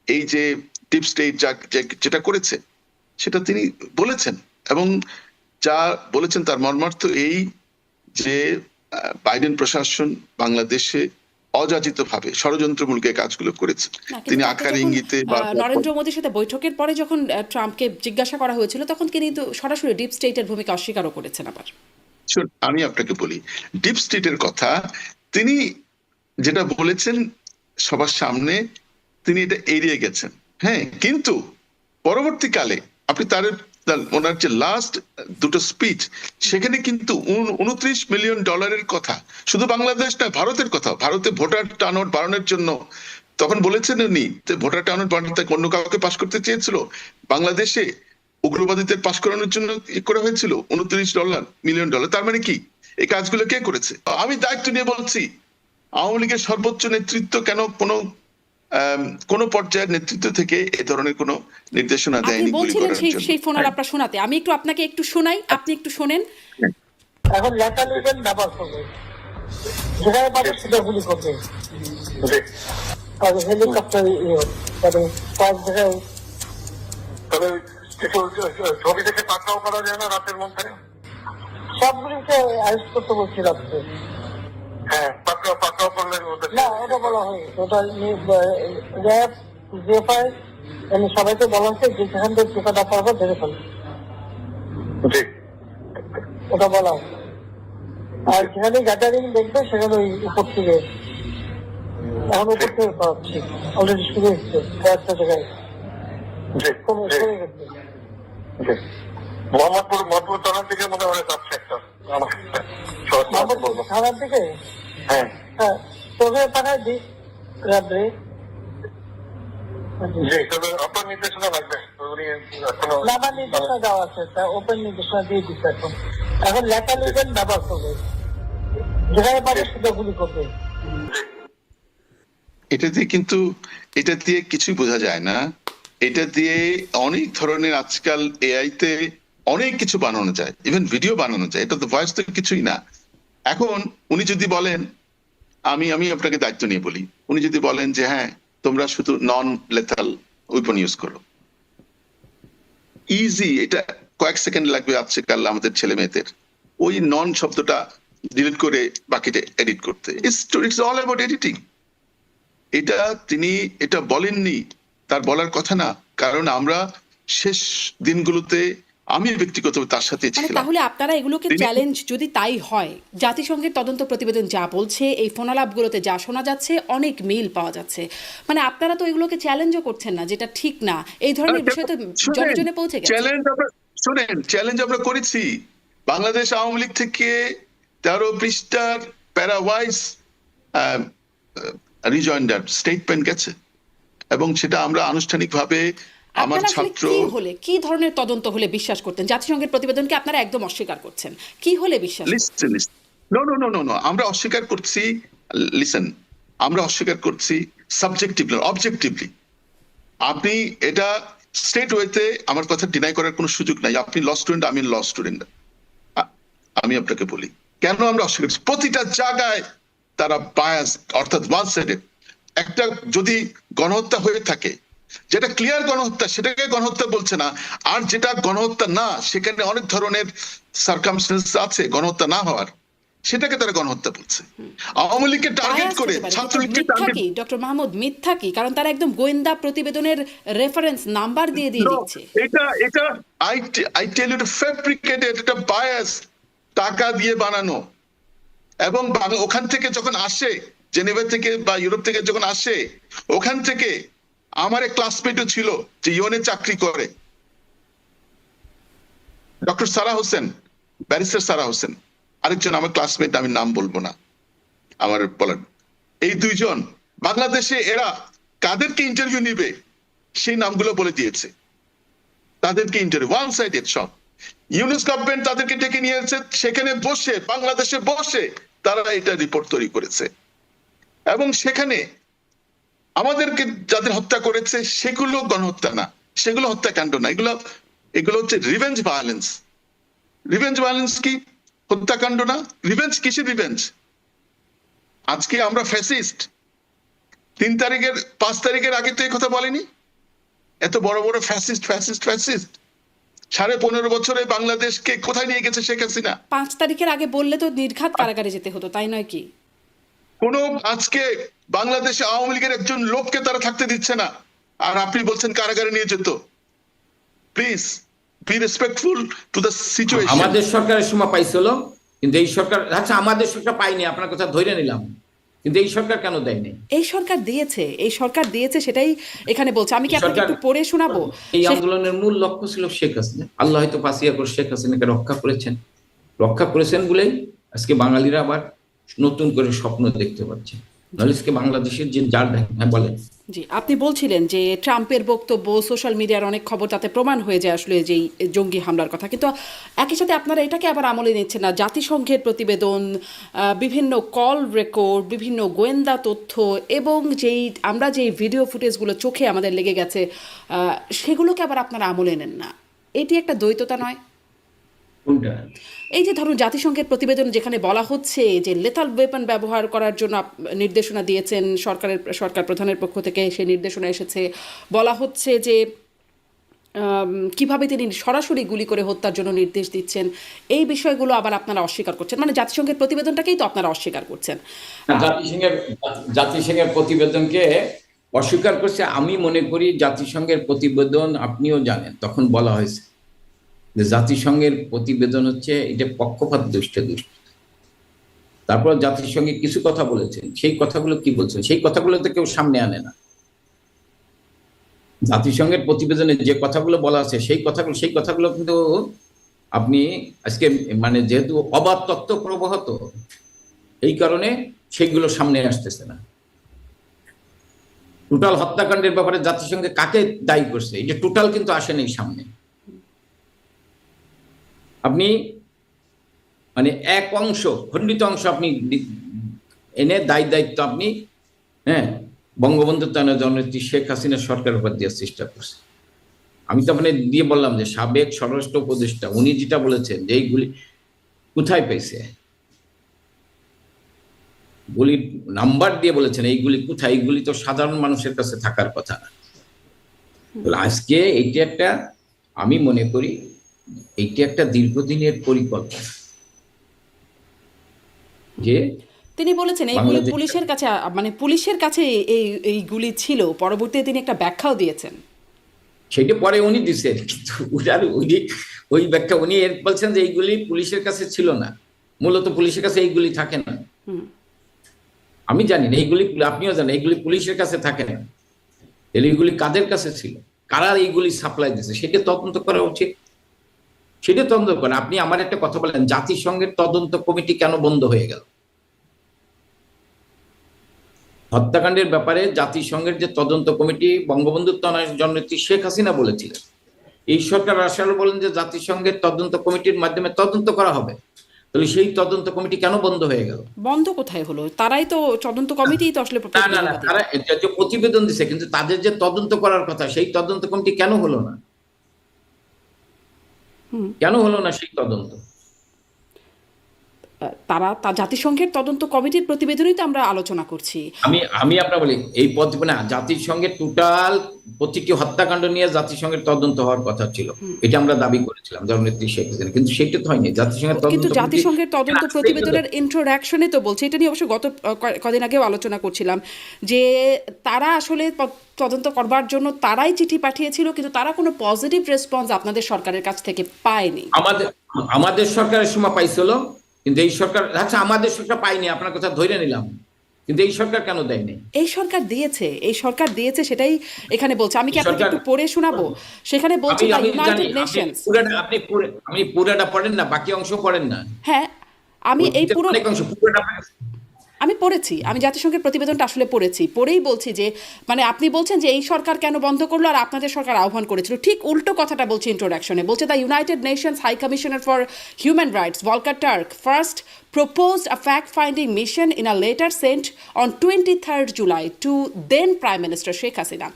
এই যে ডিপ স্টেট যেটা করেছে সেটা তিনি বলেছেন, এবং যা বলেছেন তার মর্মার্থ এই যে বাইডেন প্রশাসন বাংলাদেশে অযাচিতভাবে ষড়যন্ত্রমূলক কাজগুলো করেছে। তিনি আকার ইঙ্গিতে নরেন্দ্র মোদীর সাথে বৈঠকের পরে যখন ট্রাম্পকে জিজ্ঞাসা করা হয়েছিল তখন তিনি তো সরাসরি ডিপ স্টেটের ভূমিকা অস্বীকারও করেছেন। আবার আমি আপনাকে বলি, ডিপ স্টেটের কথা তিনি যেটা বলেছেন সবার সামনে, তিনি এটা এড়িয়ে গেছেন। হ্যাঁ, কিন্তু পরবর্তীকালে আপনি ওনার যে লাস্ট দুটো স্পিচ, সেখানে কিন্তু $29 মিলিয়ন কথা, শুধু বাংলাদেশ না ভারতের কথা, ভারতে ভোটার টার্নআউট বাড়ানোর জন্য তখন বলেছেন উনি যে ভোটার টার্নআউট বাড়াতে অন্য কাউকে পাশ করতে চেয়েছিল, বাংলাদেশে উগ্রবাদীদের পাশ করানোর জন্য করা হয়েছিল $29 মিলিয়ন। তার মানে কি এই কাজগুলো কে করেছে? আমি দায়িত্ব নিয়ে বলছি, আওয়ামী লীগের সর্বোচ্চ নেতৃত্ব কেন কোন পর্যায়ের নেতৃত্ব থেকে এই ধরনের কোন নির্দেশনা দেয়নি গুলি করার জন্য। সেই ফোনার আপনার শোনাতে, আমি একটু আপনাকে একটু শোনাই, আপনি একটু শোনেন। এখন লেখা লিখবেন, ব্যবহার করবে, যেখানে পাবে সেটা গুলি করবে, হেলিকপ্টার ছবি থেকে পাকড়াও করা যায় না রাতের মধ্যে, সবগুলিকে অ্যারেস্ট করতে বলছি রাত্রে। হ্যাঁ, পাকড়াও করলে না, ওটা বলা হয়নি, ওটা র্যাব জেফআই সবাইকে বলা হচ্ছে যে যেখান থেকে টিকাটা পারবো ধরে ফেলবে, ওটা বলা হয়। আর যেখানে গ্যাদারিং দেখবে সেখানে ওই উপর থেকে, এখন উপর থেকে পাচ্ছি অলরেডি শুরু হচ্ছে কয়েকটা জায়গায় কমে গেছে। মোহাম্মদপুর থানার দিকে মনে হয় যাচ্ছে একটা, থানার দিকে। হ্যাঁ হ্যাঁ, তোকে পাঠায় দিই রাত্রে। আপনার নির্দেশনা লাগবে, আমার নির্দেশনা দেওয়া আছে, ওপেন নির্দেশনা দিয়ে দিচ্ছে। এখন লেখা লিখবেন, ব্যবহার করবে, যেখানে পাবে সেটা গুলি করবে। এটা দিয়ে কিছুই বোঝা যায় না। এটা দিয়ে অনেক ধরনের আজকাল এআই তে অনেক কিছু বানানো যায়, ইভেন ভিডিও বানানো যায়। এটা তো ভয়েস তো কিছুই না। এখন উনি যদি বলেন, আমি আপনাকে দায়িত্ব নিয়ে বলি, উনি যদি বলেন যে হ্যাঁ তোমরা শুধু নন লেথাল ওয়েপন ইউজ করো, ইজি, এটা কয়েক সেকেন্ড লাগবে আজকাল আমাদের ছেলে মেয়েদের ওই নন শব্দটা ডিলিট করে বাকিটা এডিট করতে। It's all about editing. এটা তিনি এটা বলেননি, তার বলার কথা না, কারণ আমরা শেষ দিনগুলোতে আমি ব্যক্তিগতভাবে তার সাথে মানে ছিলাম। তাহলে আপনারা এগুলোকে চ্যালেঞ্জ, যদি তাই হয়, জাতিসংঘের তদন্ত প্রতিবেদন যা বলছে, এই ফোনালাপগুলোতে যা শোনা যাচ্ছে, অনেক মিল পাওয়া যাচ্ছে, মানে আপনারা তো এগুলোকে চ্যালেঞ্জও করছেন না, যেটা ঠিক না। এই ধরনের বিষয় তো জনজনে পৌঁছে গেছে। চ্যালেঞ্জ আমরা করেছি। বাংলাদেশ আওয়ামী লীগ থেকে 13 পৃষ্ঠার প্যারাওয়াইজ রিজয়েন্ডার স্টেটমেন্ট গেছে, এবং সেটা আমরা আনুষ্ঠানিকভাবে আমার আপনারা আসলে ছাত্র কি হলে, কি ধরনের তদন্ত হলে বিশ্বাস করতেন? জাতিসংঘের প্রতিবেদনকে আপনারা একদম অস্বীকার করছেন, কি হলে বিশ্বাস করতেন? নো, আমরা অস্বীকার করছি, লিসেন, আমরা অস্বীকার করছি সাবজেক্টিভলি, অবজেক্টিভলি। আপনি এটা স্টেট ওয়েতে আমার কথা ডিনাই করার কোনো সুযোগ নাই। আপনি ল স্টুডেন্ট, আমি ল স্টুডেন্ট। আমি আপনাকে বলি কেন আমরা অস্বীকার করছি। প্রতিটা জায়গায় তারা বায়াস, অর্থাৎ ওয়ান সাইডেড। একটা যদি গণহত্যা হয়ে থাকে, যেটা ক্লিয়ার গণহত্যা, সেটাকে গণহত্যা বলছে না, আর যেটা গণহত্যা না, সেখানে অনেক ধরনের সার্কামস্টেন্স আছে গণহত্যা না হওয়ার, সেটাকে তারা গণহত্যা বলছে। আওয়ামী লীগকে টার্গেট করে, ছাত্রলীগকে টার্গেট, ডক্টর মাহমুদ, মিথ্যা কি? কারণ তারা একদম গোয়েন্দা প্রতিবেদনের রেফারেন্স নাম্বার দিয়ে দিচ্ছে। এটা আই টেল ইউ, ফেব্রিকেটেড, এটা বায়াস, টাকা দিয়ে বানানো। এবং ওখান থেকে যখন আসে, জেনেভা থেকে বা ইউরোপ থেকে যখন আসে, ওখান থেকে আমার এক ক্লাসমেটও ছিল যে ইউএনএ চাকরি করে, ডক্টর সারা হোসেন, ব্যারিস্টার সারা হোসেন, আরেকজন আমার ক্লাসমেট, আমি নাম বলবো না, আমার বলেন। এই দুইজন বাংলাদেশে এরা কাদেরকে ইন্টারভিউ নিবে সেই নামগুলো বলে দিয়েছে, তাদেরকে ইন্টারভিউ ওয়ান সাইডেড সব। ইউনিস গভর্নমেন্ট তাদেরকে ডেকে নিয়েছে, সেখানে বসে, বাংলাদেশে বসে তারা এটা রিপোর্ট তৈরি করেছে, এবং সেখানে আমাদেরকে যাদের হত্যা করেছে সেগুলো গণহত্যা না, সেগুলো হত্যাকাণ্ড না, এগুলো হচ্ছে রিভেঞ্জ ভায়োলেন্স। রিভেঞ্জ ভায়োলেন্স কি হত্যাকাণ্ড না? রিভেঞ্জ কিসের রিভেঞ্জ? আজকে আমরা ফ্যাসিস্ট, 5 তারিখের আগে তো এই কথা বলেনি। এত বড় বড় ফ্যাসিস্ট 15.5 বছরে বাংলাদেশকে কোথায় নিয়ে গেছে শেখ হাসিনা? 5 তারিখের আগে বললে তো নির্ঘাত কারাগারে যেতে হতো, তাই নয় কি? আজকে বাংলাদেশে আওয়ামী লীগের একজন লোককে তারা থাকতে দিচ্ছে না, আর আপনি বলছেন কারাগারে নিয়ে যেত। Please be respectful to the situation. আমাদের সরকারের সময় পাইছিল, কিন্তু এই সরকার, আচ্ছা আমাদের সরকার পাইনি, আপনার কথা ধরে নিলাম, কিন্তু এই সরকার কেন দেয়নি? এই সরকার দিয়েছে, সেটাই এখানে বলছে। আমি কি আপনাকে একটু পড়ে শোনাবো? এই আন্দোলনের মূল লক্ষ্য ছিল শেখ হাসিনা। আল্লাহ হয়তো পাসিয়া করে শেখ হাসিনাকে রক্ষা করেছেন বলেই আজকে বাঙালিরা আবার নতুন করে স্বপ্ন দেখতে পাচ্ছে। নাহলে আজকে বাংলাদেশের যে যার, হ্যাঁ বলেন। জি, আপনি বলছিলেন যে ট্রাম্পের বক্তব্য, সোশ্যাল মিডিয়ার অনেক খবর, তাতে প্রমাণ হয়ে যায় আসলে যেই জঙ্গি হামলার কথা, কিন্তু একই সাথে আপনারা এটাকে আবার আমলে নিচ্ছেন না। জাতিসংঘের প্রতিবেদন, বিভিন্ন কল রেকর্ড, বিভিন্ন গোয়েন্দা তথ্য, এবং আমরা যেই ভিডিও ফুটেজগুলো চোখে আমাদের লেগে গেছে, সেগুলোকে আবার আপনারা আমলে নেন না। এটি একটা দ্বৈততা নয়? এই যে ধরুন জাতিসংঘের প্রতিবেদন যেখানে বলা হচ্ছে যে লেথাল ওয়েপন ব্যবহার করার জন্য নির্দেশনা দিয়েছেন সরকার প্রধানের পক্ষ থেকে, সেই নির্দেশনা এসেছে, বলা হচ্ছে যে কিভাবে তিনি সরাসরি গুলি করে হত্যার জন্য নির্দেশ দিচ্ছেন, এই বিষয়গুলো আবার আপনারা অস্বীকার করছেন। মানে জাতিসংঘের প্রতিবেদনটাকেই তো আপনারা অস্বীকার করছেন। জাতিসংঘের প্রতিবেদনকে অস্বীকার করছে। আমি মনে করি জাতিসংঘের প্রতিবেদন, আপনিও জানেন, তখন বলা হয়েছে যে জাতিসংঘের প্রতিবেদন হচ্ছে এটা পক্ষপাত দুষ্ট। তারপর জাতিসংঘে কিছু কথা বলেছেন, সেই কথাগুলো কি বলছেন, সেই কথাগুলো তো কেউ সামনে আনে না। জাতিসংঘের প্রতিবেদনে যে কথাগুলো বলা আছে সেই কথাগুলো কিন্তু আপনি আজকে, মানে যেহেতু অবাধ তথ্য প্রবাহত, এই কারণে সেইগুলো সামনে আসতেছে না। টোটাল হত্যাকাণ্ডের ব্যাপারে জাতিসংঘে কাকে দায়ী করছে, এই যে টোটাল কিন্তু আসেনি সামনে। আপনি মানে এক অংশ, খণ্ডিত অংশ আপনি এনে দায়িত্ব আপনি বঙ্গবন্ধু জননেত্রী শেখ হাসিনা সরকারের উপর দেওয়ার চেষ্টা করছে। আমি তো মানে দিয়ে বললাম যে সাবেক স্বরাষ্ট্র উপদেষ্টা উনি যেটা বলেছেন যে এইগুলি কোথায় পেয়েছে, গুলির নাম্বার দিয়ে বলেছেন এইগুলি কোথায়, এইগুলি তো সাধারণ মানুষের কাছে থাকার কথা না। আজকে এইটা একটা, আমি মনে করি এইটা একটা দীর্ঘদিনের পরিকল্পনা, যে তিনি বলেছেন এইগুলি বাংলাদেশ- পুলিশের কাছে, মানে পুলিশের কাছে এইগুলি ছিল, পরবর্তীতে তিনি একটা ব্যাখ্যাও দিয়েছেন। সেটা পরে উনি দিচ্ছেন, কিন্তু ওই ব্যাখ্যা উনি এর বলছেন যে এইগুলি পুলিশের কাছে ছিল না, মূলত পুলিশের কাছে এইগুলি থাকে না। আমি জানি না এইগুলি, আপনিও জানেন এইগুলি পুলিশের কাছে থাকে না, তাহলে এইগুলি কাদের কাছে ছিল, কারা এইগুলি সাপ্লাই দিচ্ছে, সেটা তদন্ত করা উচিত, সেটা তদন্ত করেন। আপনি আমার একটা কথা বলেন, জাতিসংঘের তদন্ত কমিটি কেন বন্ধ হয়ে গেল? হত্যাকাণ্ডের ব্যাপারে জাতিসংঘের যে তদন্ত কমিটি বঙ্গবন্ধু জননেত্রী শেখ হাসিনা বলেছিলেন, এই সরকার আসলে বলেন যে জাতিসংঘের তদন্ত কমিটির মাধ্যমে তদন্ত করা হবে, তাহলে সেই তদন্ত কমিটি কেন বন্ধ হয়ে গেল? বন্ধ কোথায় হলো? তারাই তো তদন্ত কমিটি তো আসলে না, তারা যে প্রতিবেদন দিছে, কিন্তু তাদের যে তদন্ত করার কথা সেই তদন্ত কমিটি কেন হলো না? কেন হলো না সেই তদন্ত? তারা জাতিসংঘের তদন্ত কমিটির প্রতিবেদনই তো আমরা আলোচনা করছি। আমি আপনার বলি, এই না, জাতিসংঘের টোটাল প্রতিটি হত্যাকাণ্ড নিয়ে জাতিসংঘের তদন্ত হওয়ার কথা ছিল, এটা আমরা দাবি করেছিলাম জননেত্রী শেখ হাসিনা, কিন্তু সেটা তো হয়নি। জাতিসংঘের কিন্তু জাতিসংঘের তদন্ত প্রতিবেদনের ইন্ট্রোডাকশনে তো বলছে, এটা নিয়ে অবশ্য গত কদিন আগেও আলোচনা করছিলাম, যে তারা আসলে তদন্ত করবার জন্য তারাই চিঠি পাঠিয়েছিল, কিন্তু তারা কোনো পজিটিভ রেসপন্স আপনাদের সরকারের কাছ থেকে পায়নি। আমাদের সরকারের সময় পাইছিল, কিন্তু এই সরকার, আচ্ছা আমাদের সরকার পাইনি, আপনার কথা ধরে নিলাম, কিন্তু এই সরকার কেন দেয়নি? এই সরকার দিয়েছে, সেটাই এখানে বলছে। আমি কি আপনাকে একটু পড়ে শোনাবো? সেখানে বলছে ইউনাইটেড নেশনস। আপনি পুরোটা পড়েন না, বাকি অংশ পড়েন না। হ্যাঁ, আমি এই পুরো অনেক অংশ পুরোটা আমি পড়েছি, আমি জাতিসংঘের প্রতিবেদনটা আসলে পড়েই বলছি যে, মানে আপনি বলছেন যে এই সরকার কেন বন্ধ করলো আর আপনাদের সরকার আহ্বান করেছিল, ঠিক উল্টো কথাটা বলছে ইন্ট্রোডাকশনে। বলছে the United Nations high commissioner for human rights Volker Turk first proposed a fact-finding mission in a letter sent on 23rd July to then Prime Minister Sheikh Hasina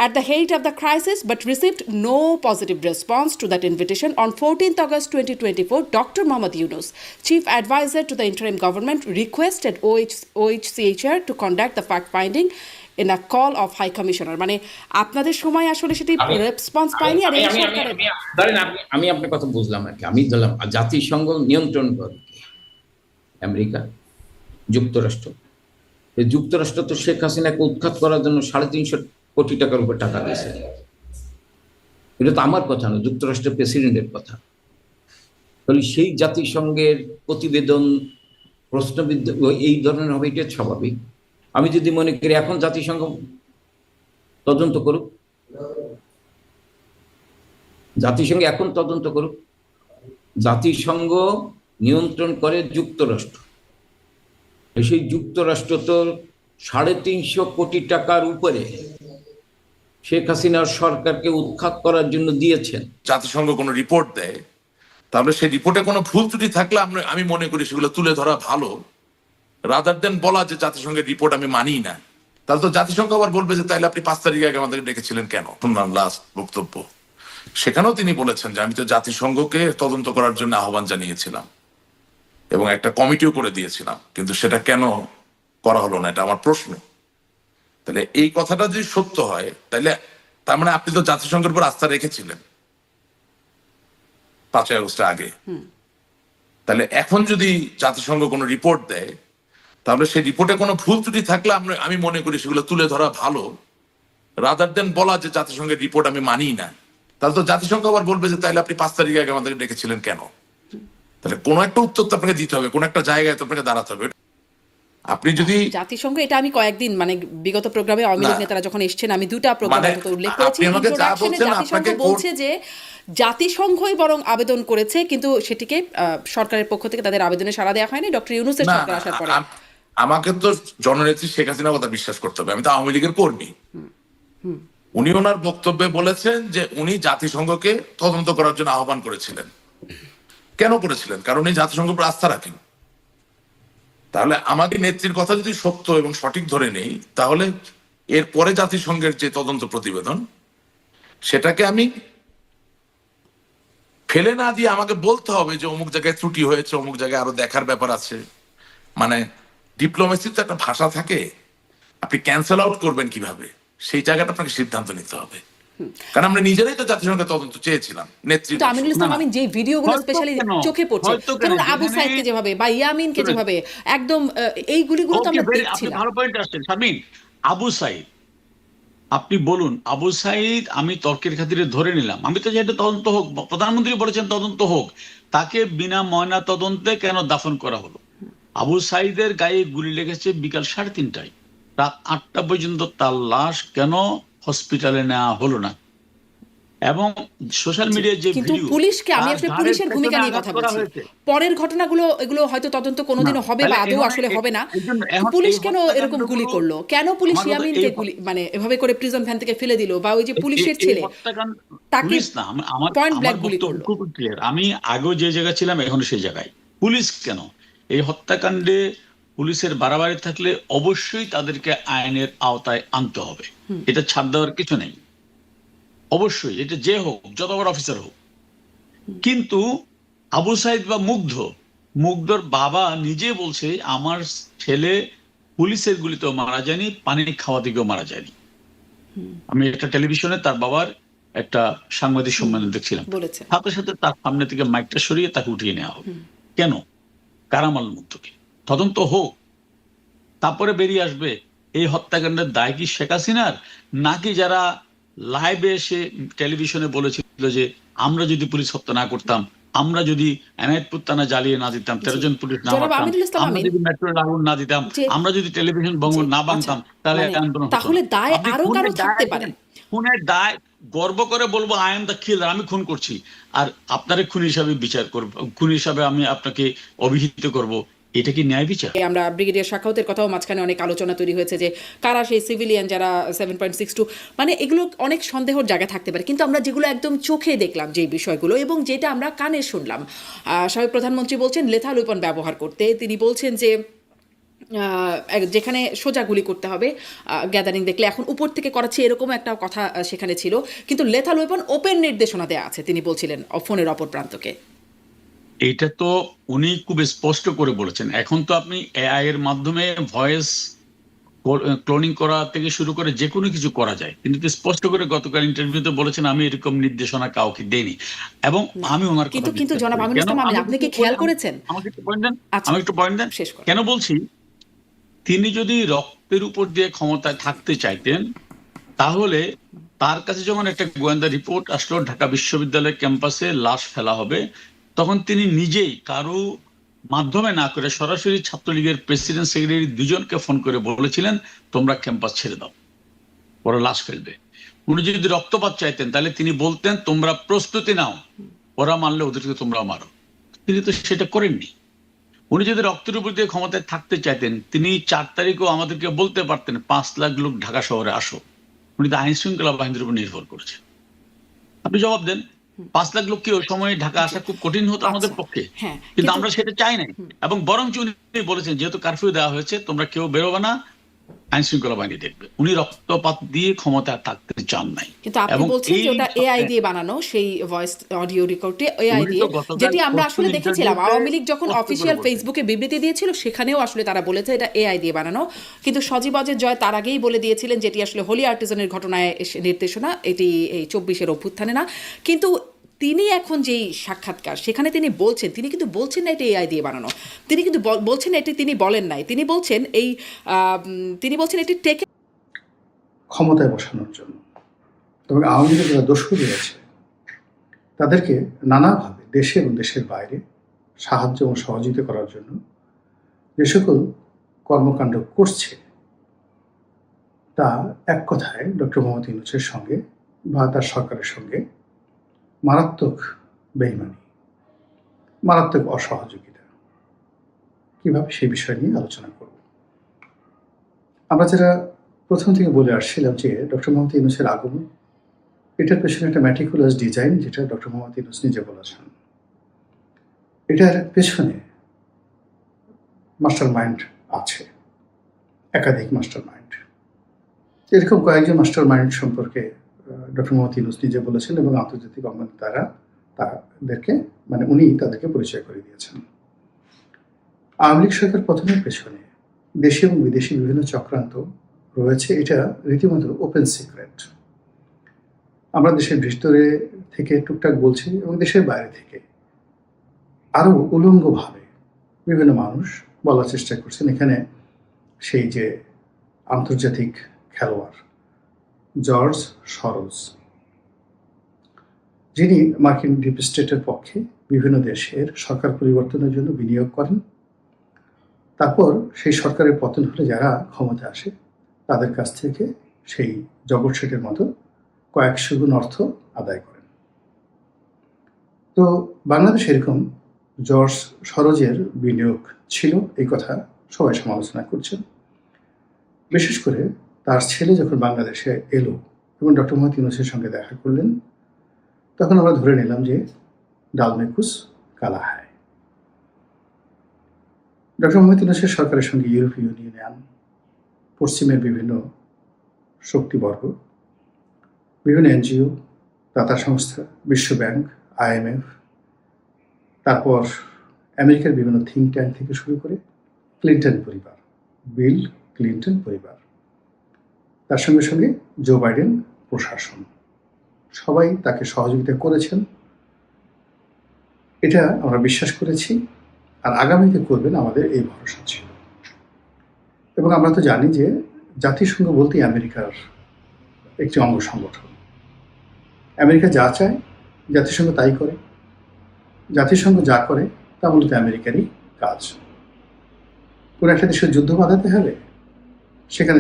at the height of the crisis, but received no positive response to that invitation. On 14th August 2024, Dr. Mohammad Yunus, Chief Advisor to the interim government, requested OHCHR to conduct the fact-finding in a call of High Commissioner. মানে আপনাদের সময় আসলে সেটি response পায়নি, আর এই সরকারের ধরেন আমি আপনার কথা বুঝলাম আর কি। আমি ধরলাম জাতিসংঘ নিয়ন্ত্রণ করে আমেরিকা, যুক্তরাষ্ট্র। যুক্তরাষ্ট্র তো শেখ হাসিনাকে উৎখাত করার জন্য 350 কোটি টাকার উপর টাকা দিয়েছে। এটা তো আমার কথা না, যুক্তরাষ্ট্রের প্রেসিডেন্টের কথা। তাহলে সেই জাতিসংঘের প্রতিবেদন প্রশ্নবিদ্ধ এই ধরনের হবে, এটা স্বাভাবিক। আমি যদি মনে করি এখন জাতিসংঘ তদন্ত করুক, জাতিসংঘ এখন তদন্ত করুক। জাতিসংঘ নিয়ন্ত্রণ করে যুক্তরাষ্ট্র, সেই যুক্তরাষ্ট্র তো 350 কোটি টাকার উপরে শেখ হাসিনার সরকারকে উৎখাত করার জন্য দিয়েছেন। জাতিসংঘ কোনো রিপোর্ট দেয়, তাহলে সেই রিপোর্টে কোনো ভুল ত্রুটি থাকলে আমি মনে করি সেগুলো তুলে ধরা ভালো, রাদার দেন বলা যে জাতিসংঘের রিপোর্ট আমি মানি না। তাহলে তো জাতিসংঘ আবার বলবে যে তাইলে আপনি 5 তারিখ আগে আমাদের ডেকেছিলেন কেন। শুনলাম লাস্ট বক্তব্য, সেখানেও তিনি বলেছেন যে আমি তো জাতিসংঘকে তদন্ত করার জন্য আহ্বান জানিয়েছিলাম এবং একটা কমিটিও করে দিয়েছিলাম, কিন্তু সেটা কেন করা হলো না, এটা আমার প্রশ্ন। তাহলে এই কথাটা যদি সত্য হয়, তাহলে তার মানে আপনি তো জাতিসংঘের উপর আস্থা রেখেছিলেন 5 আগস্টের আগে। তাহলে এখন যদি জাতিসংঘ কোনো রিপোর্ট দেয়, তাহলে সেই রিপোর্টে কোনো ভুল ত্রুটি থাকলে আমি মনে করি সেগুলো তুলে ধরা ভালো, রাদার দেন বলা যে জাতিসংঘের রিপোর্ট আমি মানি না। তাহলে তো জাতিসংঘ আবার বলবে যে তাইলে আপনি 5 তারিখ আগে আমাদের ডেকেছিলেন কেন। তাহলে কোনো একটা উত্তর তো আপনাকে দিতে হবে, কোনো একটা জায়গায় তো আপনাকে দাঁড়াতে হবে। আপনি যদি জাতিসংঘ, এটা আমি কয়েকদিন মানে বিগত প্রোগ্রামে আওয়ামী লীগ নেতারা যখন এসেছেন, আমি 2টা প্রোগ্রামে উল্লেখ করেছি, জাতিসংঘ বলছে যে জাতিসংঘই বরং আবেদন করেছে, কিন্তু সেটিকে সরকারের পক্ষ থেকে তাদের আবেদনে সাড়া দেওয়া হয়নি ডক্টর ইউনূসের সরকার আসার পরে। আমাকে তো জননেত্রী শেখ হাসিনার কথা বিশ্বাস করতে হবে, আমি তো আওয়ামী লীগের কর্মী। উনি ওনার বক্তব্যে বলেছেন যে উনি জাতিসংঘকে তদন্ত করার জন্য আহ্বান করেছিলেন। কেন করেছিলেন? কারণ উনি জাতিসংঘের উপর আস্থা রাখেন। তাহলে আমাদের নেত্রীর কথা যদি সত্য এবং সঠিক ধরে নেই, তাহলে এরপরে জাতিসংঘের যে তদন্ত প্রতিবেদন, সেটাকে আমি ফেলে না দিয়ে আমাকে বলতে হবে যে অমুক জায়গায় ত্রুটি হয়েছে, অমুক জায়গায় আরো দেখার ব্যাপার আছে। মানে ডিপ্লোমেসির তো একটা ভাষা থাকে, আপনি ক্যান্সেল আউট করবেন কিভাবে, সেই জায়গাটা আপনাকে সিদ্ধান্ত নিতে হবে। কারণ আমরা নিজেরাই তো জাতিসংঘের তদন্ত চেয়েছিলাম, নেত্রী কিন্তু আমিনুল ইসলাম আমিন যে ভিডিওগুলো হয়তো স্পেশালি কেন? চোখে পড়ছে, হয়তো কেন? ধরুন আবু যেখানে- সাইদকে যেভাবে বা ইয়ামিনকে যেভাবে একদম এই গুলিগুলো তো Okay, আমরা আপনি দেখছিলাম। ভালো পয়েন্ট আসছেন শারমিন। আবু সাইদ, আপনি বলুন, আবু সাইদ আমি তর্কের খাতিরে ধরে নিলাম, আমি তো যেটা তদন্ত হোক, প্রধানমন্ত্রী বলেছেন তদন্ত হোক, তাকে বিনা ময়না তদন্তে কেন দাফন করা হলো? আবু সাইদের গায়ে গুলি লেগেছে বিকাল 3:30টায়, রাত 8টা পর্যন্ত তার লাশ কেন হসপিটালে নেওয়া হলো না? এবং সোশ্যাল মিডিয়ায় যে কিন্তু ভিডিও, পুলিশকে আমি তার আসলে ঘাড়ের পুলিশের ভূমিকা পেছনে নিয়ে আঘাত কথা করা বলছি। হয়েছে। পরের ঘটনাগুলো এগুলো হয়তো তদন্ত কোনোদিনও হবে বা আদৌ আসলে হবে না। পুলিশ কেন এরকম গুলি করলো? কেন পুলিশ ইয়ামিনকে গুলি মানে এভাবে করে প্রিজন ভ্যান থেকে ফেলে দিল, বা ওই যে পুলিশের ছেলে তাকে পুলিশ না, আমার point blank আমার গুলি বক্তব্য করলো। খুব ক্লিয়ার। আমি আগেও যে জায়গায় ছিলাম এখন সেই জায়গায়। পুলিশ কেন এই হত্যাকাণ্ডে পুলিশের বাড়াবাড়ি থাকলে অবশ্যই তাদেরকে আইনের আওতায় আনতে হবে, এটা ছাড় দেওয়ার কিছু নেই। অবশ্যই এটা যে হোক, যত বড় অফিসার হোক। কিন্তু আবু সাইদ বা মুগ্ধর বাবা নিজে বলছে আমার ছেলে পুলিশের গুলিতেও মারা যায়নি, পানি খাওয়া দিকেও মারা যায়নি। আমি একটা টেলিভিশনে তার বাবার একটা সাংবাদিক সম্মেলন দেখছিলাম, বলেছে। সাথে সাথে তার সামনে থেকে মাইকটা সরিয়ে তাকে উঠিয়ে নেওয়া হোক। কেন? কারামাল মুক্তকে তদন্ত হোক, তারপরে বেরিয়ে আসবে এই হত্যাকাণ্ডের দায় কি শেখ হাসিনার, নাকি যারা লাইভে এসে টেলিভিশনে বলেছিল যে আমরা যদি পুলিশ হত্যা না করতাম, আমরা যদি এনায়েতপুর থানা জ্বালিয়ে না দিতাম, 13 জন পুলিশ না জনাব মারতাম, আমিনুল ইসলাম আমরা আমিন, যদি মেট্রোর আগুন না দিতাম, যে- আমরা যদি টেলিভিশন বঙ্গন না বাঁধতাম, তাহলে মানে এই আন্দোলন হতো না। তাহলে দায় আপনি আরো খুনের কারো থাকতে দায়- পারে। খুনের দায় গর্ব করে বলবো আই এম দ্য কিলার, আমি খুন করছি, আর আপনারে খুন হিসাবে বিচার করব, খুন হিসাবে আমি আপনাকে অভিহিত করব, এটা কি ন্যায় বিচার? আমরা ব্রিগেডিয়ার শাখাওয়াতের কথাও মাঝখানে অনেক আলোচনা তৈরি হয়েছে যে কারা সেই সিভিলিয়ান যারা 7.62, মানে এগুলো অনেক সন্দেহের জায়গা থাকতে পারে। কিন্তু আমরা যেগুলো একদম চোখে দেখলাম যে বিষয়গুলো, এবং যেটা আমরা কানে শুনলাম, সাবেক প্রধানমন্ত্রী বলছেন লেথাল ওয়েপন ব্যবহার করতে। তিনি বলছেন যে যেখানে সোজা গুলি করতে হবে গ্যাদারিং দেখলে, এখন উপর থেকে করাচ্ছে এরকম একটা কথা সেখানে ছিল, কিন্তু লেথাল ওয়েপন ওপেন নির্দেশনা দেওয়া আছে, তিনি বলছিলেন ফোনের অপর প্রান্তকে। এইটা তো উনি খুব স্পষ্ট করে বলেছেন। এখন তো আপনি এআই এর মাধ্যমে ভয়েস ক্লোনিং করা থেকে শুরু করে যে কোনো কিছু করা যায়, কিন্তু স্পষ্ট করে গতকাল ইন্টারভিউতে বলেছেন আমি এরকম নির্দেশনা কাউকে দেইনি। এবং আমি ওনার কথা কিন্তু বিশ্বাস জনাব করি। আমিনুল ইসলাম আমিন, কেন? আপনি কি খেয়াল আমাকে- করেছেন? আমাকে একটু পয়েন্ট দেন, আচ্ছা, আমাকে একটু পয়েন্ট দেন। শেষ করেন। কেন বলছি, তিনি যদি রক্তের উপর দিয়ে ক্ষমতায় থাকতে চাইতেন, তাহলে তার কাছে যখন একটা গোয়েন্দা রিপোর্ট আসলো ঢাকা বিশ্ববিদ্যালয়ের ক্যাম্পাসে লাশ ফেলা হবে, তখন তিনি নিজেই কারো মাধ্যমে না করে সরাসরি ছাত্রলীগের প্রেসিডেন্ট সেক্রেটারি দুজনকে ফোন করে বলেছিলেন তোমরা ক্যাম্পাস ছেড়ে দাও, ওরা লাশ ফেলবে। উনি যদি রক্তপাত চাইতেন তাহলে তিনি বলতেন তোমরা প্রস্তুতি নাও, ওরা মারলে ওদেরকে তোমরা মারো। তিনি তো সেটা করেননি। উনি যদি রক্তের উপর দিয়ে ক্ষমতায় থাকতে চাইতেন, তিনি 4 তারিখও আমাদেরকে বলতে পারতেন 5 লাখ লোক ঢাকা শহরে আসো। উনি তো আইন শৃঙ্খলা বাহিনীর উপর নির্ভর করেছে। আপনি জবাব দেন, 5 লাখ লোক কি ওই সময় ঢাকা আসা খুব কঠিন হতো আমাদের পক্ষে? হ্যাঁ, কিন্তু আমরা সেটা চাই নাই। এবং বরঞ্চ উনি বলেছেন যেহেতু কারফিউ দেওয়া হয়েছে তোমরা কেউ বেরোবে না, আইন শৃঙ্খলা বাহিনী দেখবে। উনি রক্তপাত দিয়ে ক্ষমতায় থাকতে চান নাই। কিন্তু আপনি বলছেন যে ওটা এআই দিয়ে বানানো, সেই ভয়েস অডিও রেকর্ডে এআই দিয়ে, যেটি আমরা আসলে দেখেছিলাম আওয়ামী লীগ যখন অফিসিয়াল ফেসবুকে বিবৃতি দিয়েছিল সেখানেও আসলে তারা বলেছে এটা এআই দিয়ে বানানো। কিন্তু সজীব অজের জয় তার আগেই বলে দিয়েছিলেন যেটি আসলে হোলি আর্টিজানের ঘটনায় নির্দেশনা, এটি এই 24-এর অভ্যুত্থানে না। কিন্তু তিনি এখন যেই সাক্ষাৎকার সেখানে তিনি বলছেন, তিনি কিন্তু বলছেন না এটি এআই দিয়ে বানানো, তিনি কিন্তু বলছেন এটি তিনি বলেন নাই, তিনি বলছেন তিনি বলছেন এটি টেকে ক্ষমতায় বসানোর জন্য। এবং আওয়ামী লীগের যারা দস্যু রয়েছে তাদেরকে নানাভাবে দেশে এবং দেশের বাইরে সাহায্য এবং সহযোগিতা করার জন্য যে সকল কর্মকাণ্ড করছে, তা এক কথায় ডক্টর মোহাম্মদ ইউনূসের সঙ্গে বা তার সরকারের সঙ্গে মারাত্মক বেইমানি, মারাত্মক অসহযোগিতা। কিভাবে সেই বিষয় নিয়ে আলোচনা করব? আমরা যারা প্রথম থেকে বলে আসছিলাম যে ডক্টর মোহাম্মদ ইউনূসের আগমন, এটার পেছনে একটা ম্যাটিকুলাস ডিজাইন, যেটা ডক্টর মোহাম্মদ ইউনূস নিজে বলেছেন। এটার পেছনে মাস্টার মাইন্ড আছে, একাধিক মাস্টার মাইন্ড। এরকম কয়েকজন মাস্টার মাইন্ড সম্পর্কে ডক্টর মোহাম্মদ ইউনূস নিজে বলেছেন এবং আন্তর্জাতিক অঙ্গনে তাদেরকে উনি তাদেরকে পরিচয় করে দিয়েছেন। আওয়ামী লীগ সরকার পতনের পেছনে দেশি এবং বিদেশি বিভিন্ন চক্রান্ত রয়েছে, এটা রীতিমতো ওপেন সিক্রেট। আমরা দেশের ভিতরে থেকে টুকটাক বলছি এবং দেশের বাইরে থেকে আরো উলঙ্গভাবে বিভিন্ন মানুষ বলার চেষ্টা করছেন। এখানে সেই যে আন্তর্জাতিক খেলোয়াড় জর্জ সরোজ, যিনি মার্কিন ডিপ স্টেটের পক্ষে বিভিন্ন দেশের সরকার পরিবর্তনের জন্য বিনিয়োগ করেন, তারপর সেই সরকারের পতন হলে যারা ক্ষমতা আসে তাদের কাছ থেকে সেই জগৎ শেঠের মতো কয়েকশো গুণ অর্থ আদায় করেন। তো বাংলাদেশ এরকম জর্জ সরোজের বিনিয়োগ ছিল, এই কথা সবাই সমালোচনা করছেন। বিশেষ করে তার ছেলে যখন বাংলাদেশে এলো এবং ডক্টর মোহাম্মদ ইউনূসের সঙ্গে দেখা করলেন, তখন আমরা ধরে নিলাম যে ডালমেকুস কালা হায়। ডক্টর মোহাম্মদ ইউনূসের সরকারের সঙ্গে ইউরোপীয় ইউনিয়ন, পশ্চিমের বিভিন্ন শক্তিবর্গ, বিভিন্ন এনজিও, দাতা সংস্থা, বিশ্ব ব্যাংক, IMF, তারপর আমেরিকার বিভিন্ন থিঙ্ক ট্যাঙ্ক থেকে শুরু করে ক্লিন্টন পরিবার, বিল ক্লিন্টন পরিবার, তার সঙ্গে সঙ্গে জো বাইডেন প্রশাসন, সবাই তাকে সহযোগিতা করেছেন। এটা আমরা বিশ্বাস করেছি, আর আগামীতে করবেন আমাদের এই ভরসা ছিল। এবং আমরা তো জানি যে জাতিসংঘ বলতেই আমেরিকার একটি অঙ্গ সংগঠন। আমেরিকা যা চায় জাতিসংঘ তাই করে, জাতিসংঘ যা করে তা মূলত আমেরিকারই কাজ। কোনো একটা দেশের যুদ্ধ বাঁধাতে হলে সেখানে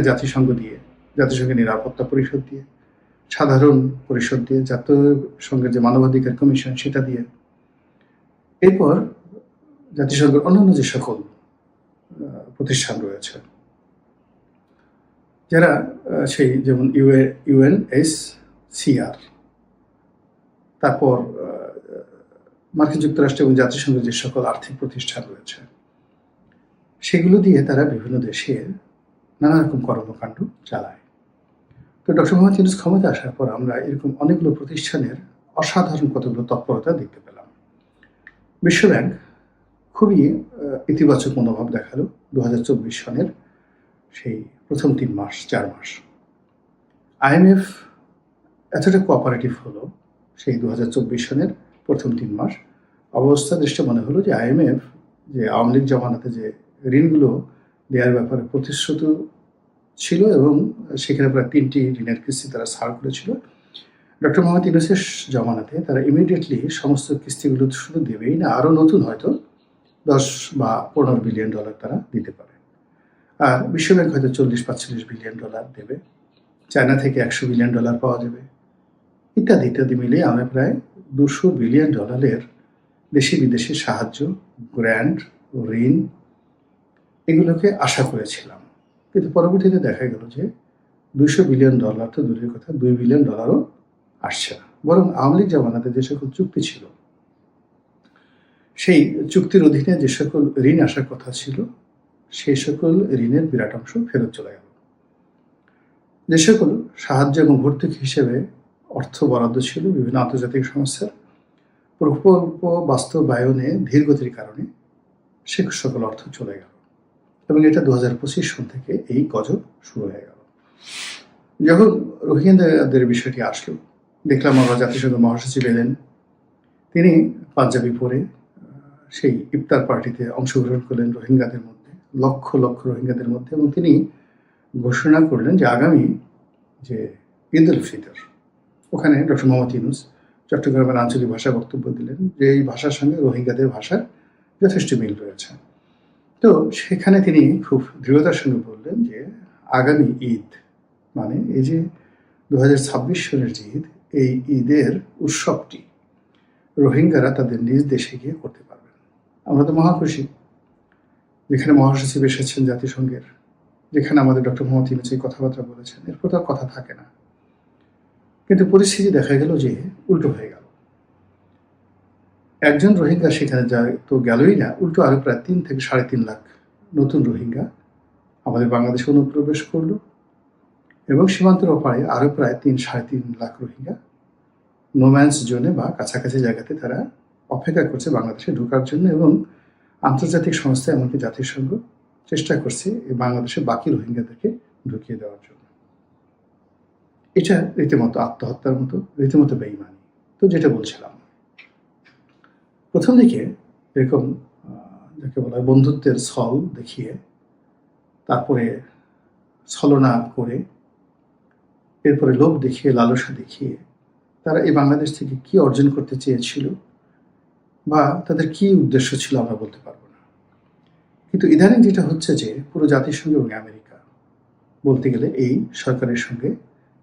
জাতিসংঘের নিরাপত্তা পরিষদ দিয়ে, সাধারণ পরিষদ দিয়ে, জাতিসংঘের যে মানবাধিকার কমিশন সেটা দিয়ে, এরপর জাতিসংঘের অন্যান্য যে সকল প্রতিষ্ঠান রয়েছে, যারা সেই যেমন UNHCR, তারপর মার্কিন যুক্তরাষ্ট্র এবং জাতিসংঘের যে সকল আর্থিক প্রতিষ্ঠান রয়েছে, সেগুলো দিয়ে তারা বিভিন্ন দেশে নানা রকম কর্মকাণ্ড চালায়। তো ডক্টর মোহাম্মদ ইউনূস ক্ষমতা আসার পর আমরা এরকম অনেকগুলো প্রতিষ্ঠানের অসাধারণ কতগুলো তৎপরতা দেখতে পেলাম। বিশ্বব্যাংক খুবই ইতিবাচক মনোভাব দেখালো 2024 সনের সেই প্রথম 4 মাস। IMF এতটা কোঅপারেটিভ হলো সেই 2024 সনের প্রথম 3 মাস। অবস্থা দৃষ্টি মনে হলো যে IMF যে আওয়ামী লীগ জমানাতে যে ঋণগুলো দেওয়ার ব্যাপারে প্রতিশ্রুত ছিল এবং সেখানে প্রায় 3টি ঋণের কিস্তি তারা ছাড় করেছিল, ডক্টর মোহাম্মদ ইউনূসের জমানাতে তারা ইমিডিয়েটলি সমস্ত কিস্তিগুলো শুধু দেবেই না, আরও নতুন হয়তো 10 বা 15 বিলিয়ন ডলার তারা দিতে পারে। আর বিশ্বব্যাংক হয়তো 40-45 বিলিয়ন ডলার দেবে, চায়না থেকে 100 বিলিয়ন ডলার পাওয়া যাবে, ইত্যাদি ইত্যাদি মিলিয়ে আমরা প্রায় 200 বিলিয়ন ডলারের দেশি বিদেশি সাহায্য, গ্র্যান্ট, ঋণ এগুলোকে আশা করেছিলাম। কিন্তু পরবর্তীতে দেখা গেল যে 200 বিলিয়ন ডলার তো দূরের কথা, 2 বিলিয়ন ডলারও আসছে না। বরং আওয়ামী লীগ জমানাতে যে সকল চুক্তি ছিল, সেই চুক্তির অধীনে যে সকল ঋণ আসার কথা ছিল, সেই সকল ঋণের বিরাট অংশ ফেরত চলে গেল। যে সকল সাহায্য এবং ভর্তুকি হিসেবে অর্থ বরাদ্দ ছিল বিভিন্ন আন্তর্জাতিক সংস্থার, প্রকল্প বাস্তবায়নে ধীরগতির কারণে সে সকল অর্থ চলে গেল এবং এটা 2025 সন থেকে এই গজব শুরু হয়ে গেল। যখন রোহিঙ্গাদের বিষয়টি আসলো, দেখলাম আমরা জাতিসংঘ মহাসচিব এলেন, তিনি পাঞ্জাবি পরে সেই ইফতার পার্টিতে অংশগ্রহণ করলেন রোহিঙ্গাদের মধ্যে, লক্ষ লক্ষ রোহিঙ্গাদের মধ্যে, এবং তিনি ঘোষণা করলেন যে আগামী যে ঈদ উল ফিতর, ওখানে ডক্টর মোহাম্মদ ইউনূস চট্টগ্রামের আঞ্চলিক ভাষায় বক্তব্য দিলেন যে এই ভাষার সঙ্গে রোহিঙ্গাদের ভাষার যথেষ্ট মিল রয়েছে। তো সেখানে তিনি খুব দৃঢ়তার সঙ্গে বললেন যে আগামী ঈদ মানে এই যে 2026 সনের যে ঈদ, এই ঈদের উৎসবটি রোহিঙ্গারা তাদের নিজ দেশে গিয়ে করতে পারবেন। আমরা তো মহাখুশি, যেখানে মহাসচিব এসেছেন জাতিসংঘের, যেখানে আমাদের ডক্টর মোহাম্মদ ইউনূস এই কথাবার্তা বলেছেন, এরপর তো কথা থাকে না। কিন্তু পরিস্থিতি দেখা গেল যে উল্টো হয়ে গেল। একজন রোহিঙ্গা সেখানে যায় তো গেলই না, উল্টো আরো প্রায় 3 থেকে 3.5 লাখ নতুন রোহিঙ্গা আমাদের বাংলাদেশে অনুপ্রবেশ করলো এবং সীমান্তের ওপারে আরো প্রায় 3-3.5 লাখ রোহিঙ্গা নোম্যান্স জোনে বা কাছাকাছি জায়গাতে তারা অপেক্ষা করছে বাংলাদেশে ঢোকার জন্য। এবং আন্তর্জাতিক সংস্থা এমনকি জাতিসংঘ চেষ্টা করছে এই বাংলাদেশে বাকি রোহিঙ্গাদেরকে ঢুকিয়ে দেওয়ার জন্য। এটা রীতিমতো আত্মহত্যার মতো, রীতিমতো বেঈমানি। তো যেটা বলছিলাম, প্রথম দিকে এরকম যাকে বলা হয় বন্ধুত্বের ছল দেখিয়ে, তারপরে ছলনা করে, এরপরে লোভ দেখিয়ে, লালসা দেখিয়ে তারা এই বাংলাদেশ থেকে কি অর্জন করতে চেয়েছিল বা তাদের কি উদ্দেশ্য ছিল আমরা বলতে পারবো না। কিন্তু ইদানিং যেটা হচ্ছে যে পুরো জাতিসংঘ এবং আমেরিকা বলতে গেলে এই সরকারের সঙ্গে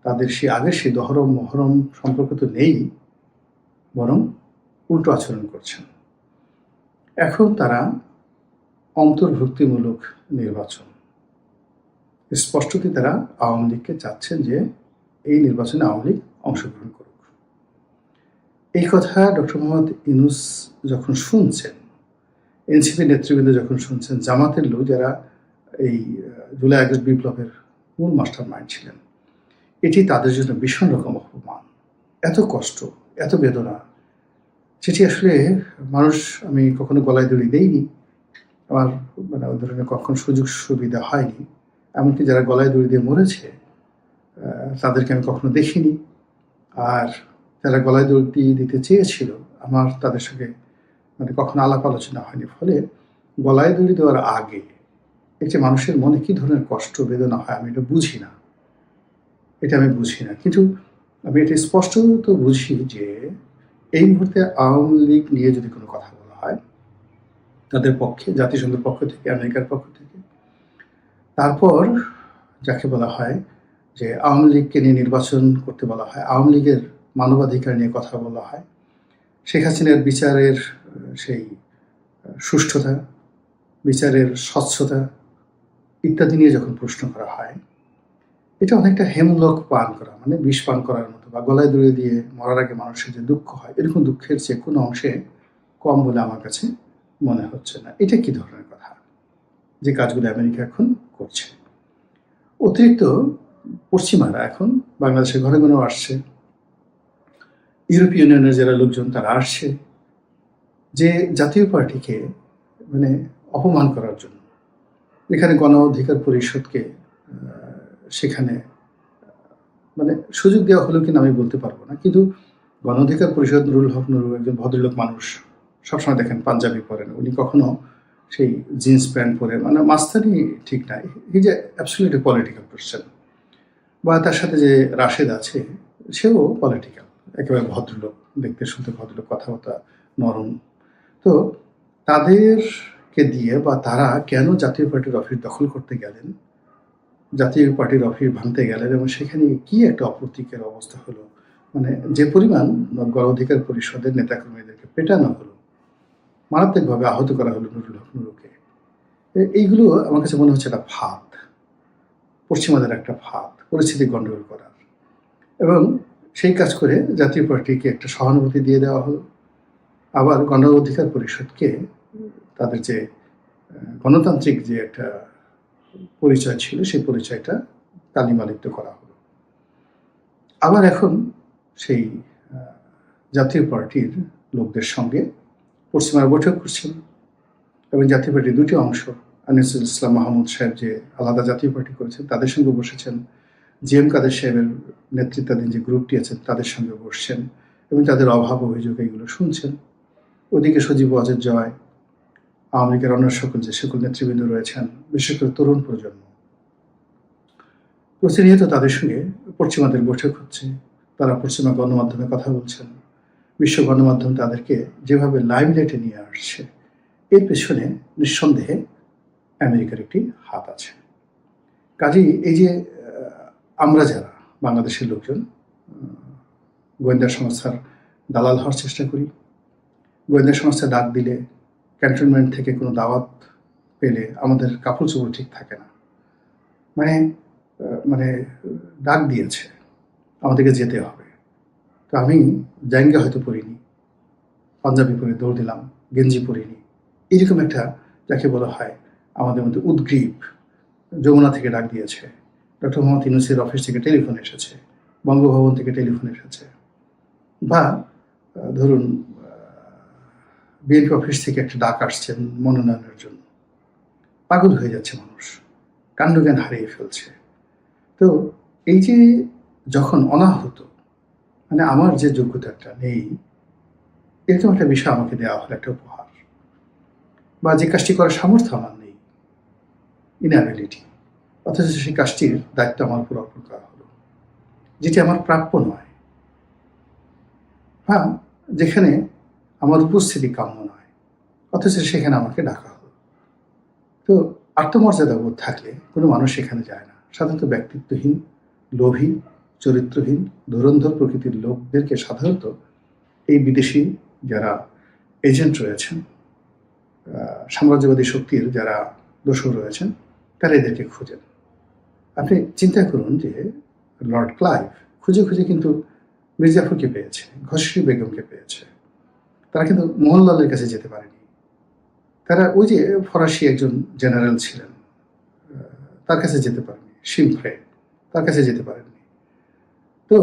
তাদের সেই আগের সেই দহরম মহরম সম্পর্ক তো নেই, বরং উল্টো আচরণ করছেন। এখন তারা অন্তর্ভুক্তিমূলক নির্বাচন, স্পষ্টতই তারা আওয়ামী লীগকে চাচ্ছেন যে এই নির্বাচনে আওয়ামী লীগ অংশগ্রহণ করুক। এই কথা ডক্টর মোহাম্মদ ইউনূস যখন শুনছেন, এনসিপি নেতৃবৃন্দ যখন শুনছেন, জামাতের লোক যারা এই জুলাই আগস্ট বিপ্লবের মূল মাস্টার মাইন্ড ছিলেন, এটি তাদের জন্য ভীষণ রকম অপমান, এত কষ্ট, এত বেদনা, যেটি আসলে মানুষ, আমি কখনো গলায় দড়ি দেইনি, আমার মানে ওই ধরনের কখনো সুযোগ সুবিধা হয়নি। এমনকি যারা গলায় দড়ি দিয়ে মরেছে তাদেরকে আমি কখনো দেখিনি। আর যারা গলায় দড়ি দিতে চেয়েছিল, আমার তাদের সঙ্গে মানে কখনো আলাপ আলোচনা হয়নি। ফলে গলায় দড়ি দেওয়ার আগে একটি মানুষের মনে কী ধরনের কষ্ট বেদনা হয় আমি এটা বুঝি না, কিন্তু আমি এটা স্পষ্ট তো বুঝি যে এই মুহূর্তে আওয়ামী লীগ নিয়ে যদি কোনো কথা বলা হয় তাদের পক্ষে, জাতিসংঘের পক্ষ থেকে, আমেরিকার পক্ষ থেকে, তারপর যাকে বলা হয় যে আওয়ামী লীগকে নিয়ে নির্বাচন করতে বলা হয়, আওয়ামী লীগের মানবাধিকার নিয়ে কথা বলা হয়, শেখ হাসিনার বিচারের সেই সুষ্ঠুতা, বিচারের স্বচ্ছতা ইত্যাদি নিয়ে যখন প্রশ্ন করা হয়, এটা অনেকটা হেমলক পান করা, মানে বিষ পান করার মতো, বা গলায় দড়ি দিয়ে মরার আগে মানুষের যে দুঃখ হয়, এরকম দুঃখের যে কোনো অংশে কম বলে আমার কাছে মনে হচ্ছে না। এটা কি ধরনের কথা যে কাজগুলো আমেরিকা এখন করছে? অতিরিক্ত পশ্চিমারা এখন বাংলাদেশের ঘরে ঘরেও আসছে, ইউরোপীয় ইউনিয়নের যারা লোকজন তারা আসছে যে জাতীয় পার্টিকে মানে অপমান করার জন্য। এখানে গণ অধিকার পরিষদকে সেখানে মানে সুযোগ দেওয়া হলো কিনা আমি বলতে পারবো না, কিন্তু গণ অধিকার পরিষদ, নুরুল হক নুরু একজন ভদ্রলোক মানুষ, সবসময় দেখেন পাঞ্জাবি পরেন, উনি কখনো সেই জিন্স প্যান্ট পরে, মানে মাস্তানি ঠিক নাই, এই যে অ্যাবসলিউটলি পলিটিক্যাল পার্সন। বা তার সাথে যে রাশেদ আছে, সেও পলিটিক্যাল, একেবারে ভদ্রলোক, দেখতে শুনতে ভদ্রলোক, কথাবার্তা নরম। তো তাদেরকে দিয়ে বা তারা কেন জাতীয় পার্টির অফিস দখল করতে গেলেন, জাতীয় পার্টির অফিস ভাঙতে গেলেন, এবং সেখানে কি একটা অপ্রতীকের অবস্থা হলো, মানে যে পরিমাণ গণ অধিকার পরিষদের নেতাকর্মীদেরকে পেটানো হলো, মারাত্মকভাবে আহত করা হলো নুরুল হক নুরুকে। এইগুলো আমার কাছে মনে হচ্ছে একটা ফাঁদ, পশ্চিমাদের একটা ফাঁদ, পরিস্থিতি গণ্ডগোল করার। এবং সেই কাজ করে জাতীয় পার্টিকে একটা সহানুভূতি দিয়ে দেওয়া হলো, আবার গণ অধিকার পরিষদকে তাদের যে গণতান্ত্রিক যে একটা পরিচয় ছিল সেই পরিচয়টা কালিমালিপ্ত করা হলো। আবার এখন সেই জাতীয় পার্টির লোকদের সঙ্গে পশ্চিমারা বৈঠক করছেন, এবং জাতীয় পার্টির দুটি অংশ, আনিসুল ইসলাম মাহমুদ সাহেব যে আলাদা জাতীয় পার্টি করেছেন তাদের সঙ্গে বসেছেন, জিএম কাদের সাহেবের নেতৃত্বাধীন যে গ্রুপটি আছেন তাদের সঙ্গে বসছেন, এবং তাদের অভাব অভিযোগ এগুলো শুনছেন। ওদিকে সজীব ওয়াজেদ জয়, আওয়ামী লীগের অন্য সকল যে সকল নেতৃবৃন্দ রয়েছেন, বিশেষ করে তরুণ প্রজন্ম, প্রতিনিয়ত তাদের সঙ্গে পশ্চিমাদের বৈঠক হচ্ছে, তারা পশ্চিমা গণমাধ্যমে কথা বলছেন, বিশ্ব গণমাধ্যম তাদেরকে যেভাবে লাইমলাইটে নিয়ে আসছে, এর পেছনে নিঃসন্দেহে আমেরিকার একটি হাত আছে। কাজেই এই যে আমরা যারা বাংলাদেশের লোকজন গোয়েন্দা সংস্থার দালাল হওয়ার চেষ্টা করি, গোয়েন্দা সংস্থা ডাক দিলে, ক্যান্টনমেন্ট থেকে কোনো দাওয়াত পেলে আমাদের কাপড় চোপড় ঠিক থাকে না, মানে ডাক দিয়েছে আমাদেরকে যেতে হবে, তো আমি জাঙ্গা হয়তো পরিনি, পাঞ্জাবি পরে দৌড় দিলাম, গেঞ্জি পরিনি, এইরকম একটা যাকে বলা হয় আমাদের মধ্যে উদ্গ্রীব। যমুনা থেকে ডাক দিয়েছে, ডক্টর মোহাম্মদ ইউনূসের অফিস থেকে টেলিফোন এসেছে, বঙ্গভবন থেকে টেলিফোন এসেছে, বা ধরুন বিএনপি অফিস থেকে একটা ডাক আসছে মনোনয়নের জন্য। পাগল হয়ে যাচ্ছে মানুষ, কাণ্ডজ্ঞান হারিয়ে ফেলছে। তো এই যে যখন অনাহূত, মানে আমার যে যোগ্যতাটা নেই, এরকম একটা বিষয় আমাকে দেওয়া হলো, একটা উপহার, বা যে কাজটি করার সামর্থ্য আমার নেই, ইনঅ্যাবিলিটি, অথচ সেই কাজটির দায়িত্ব আমার উপর অর্পণ করা হলো, যেটি আমার প্রাপ্য নয়, বা যেখানে আমার উপস্থিতি কাম্য নয়, অথচ সেখানে আমাকে ডাকা হলো। তো আত্মমর্যাদা বোধ থাকলে কোনো মানুষ সেখানে যায় না। সাধারণত ব্যক্তিত্বহীন, লোভী, চরিত্রহীন, ধুরন্ধর প্রকৃতির লোকদেরকে সাধারণত এই বিদেশি যারা এজেন্ট রয়েছেন, সাম্রাজ্যবাদী শক্তির যারা দোসর রয়েছেন, তারা এদেরকে খোঁজেন। আপনি চিন্তা করুন যে লর্ড ক্লাইভ খুঁজে খুঁজে কিন্তু মির্জাফরকে পেয়েছে, ঘসী বেগমকে পেয়েছে, তারা কিন্তু মোহনলালের কাছে যেতে পারেনি। তারা ওই যে ফরাসি একজন জেনারেল ছিলেন, তার কাছে যেতে পারেনি, শিমফ্রে, তার কাছে যেতে পারেননি। তো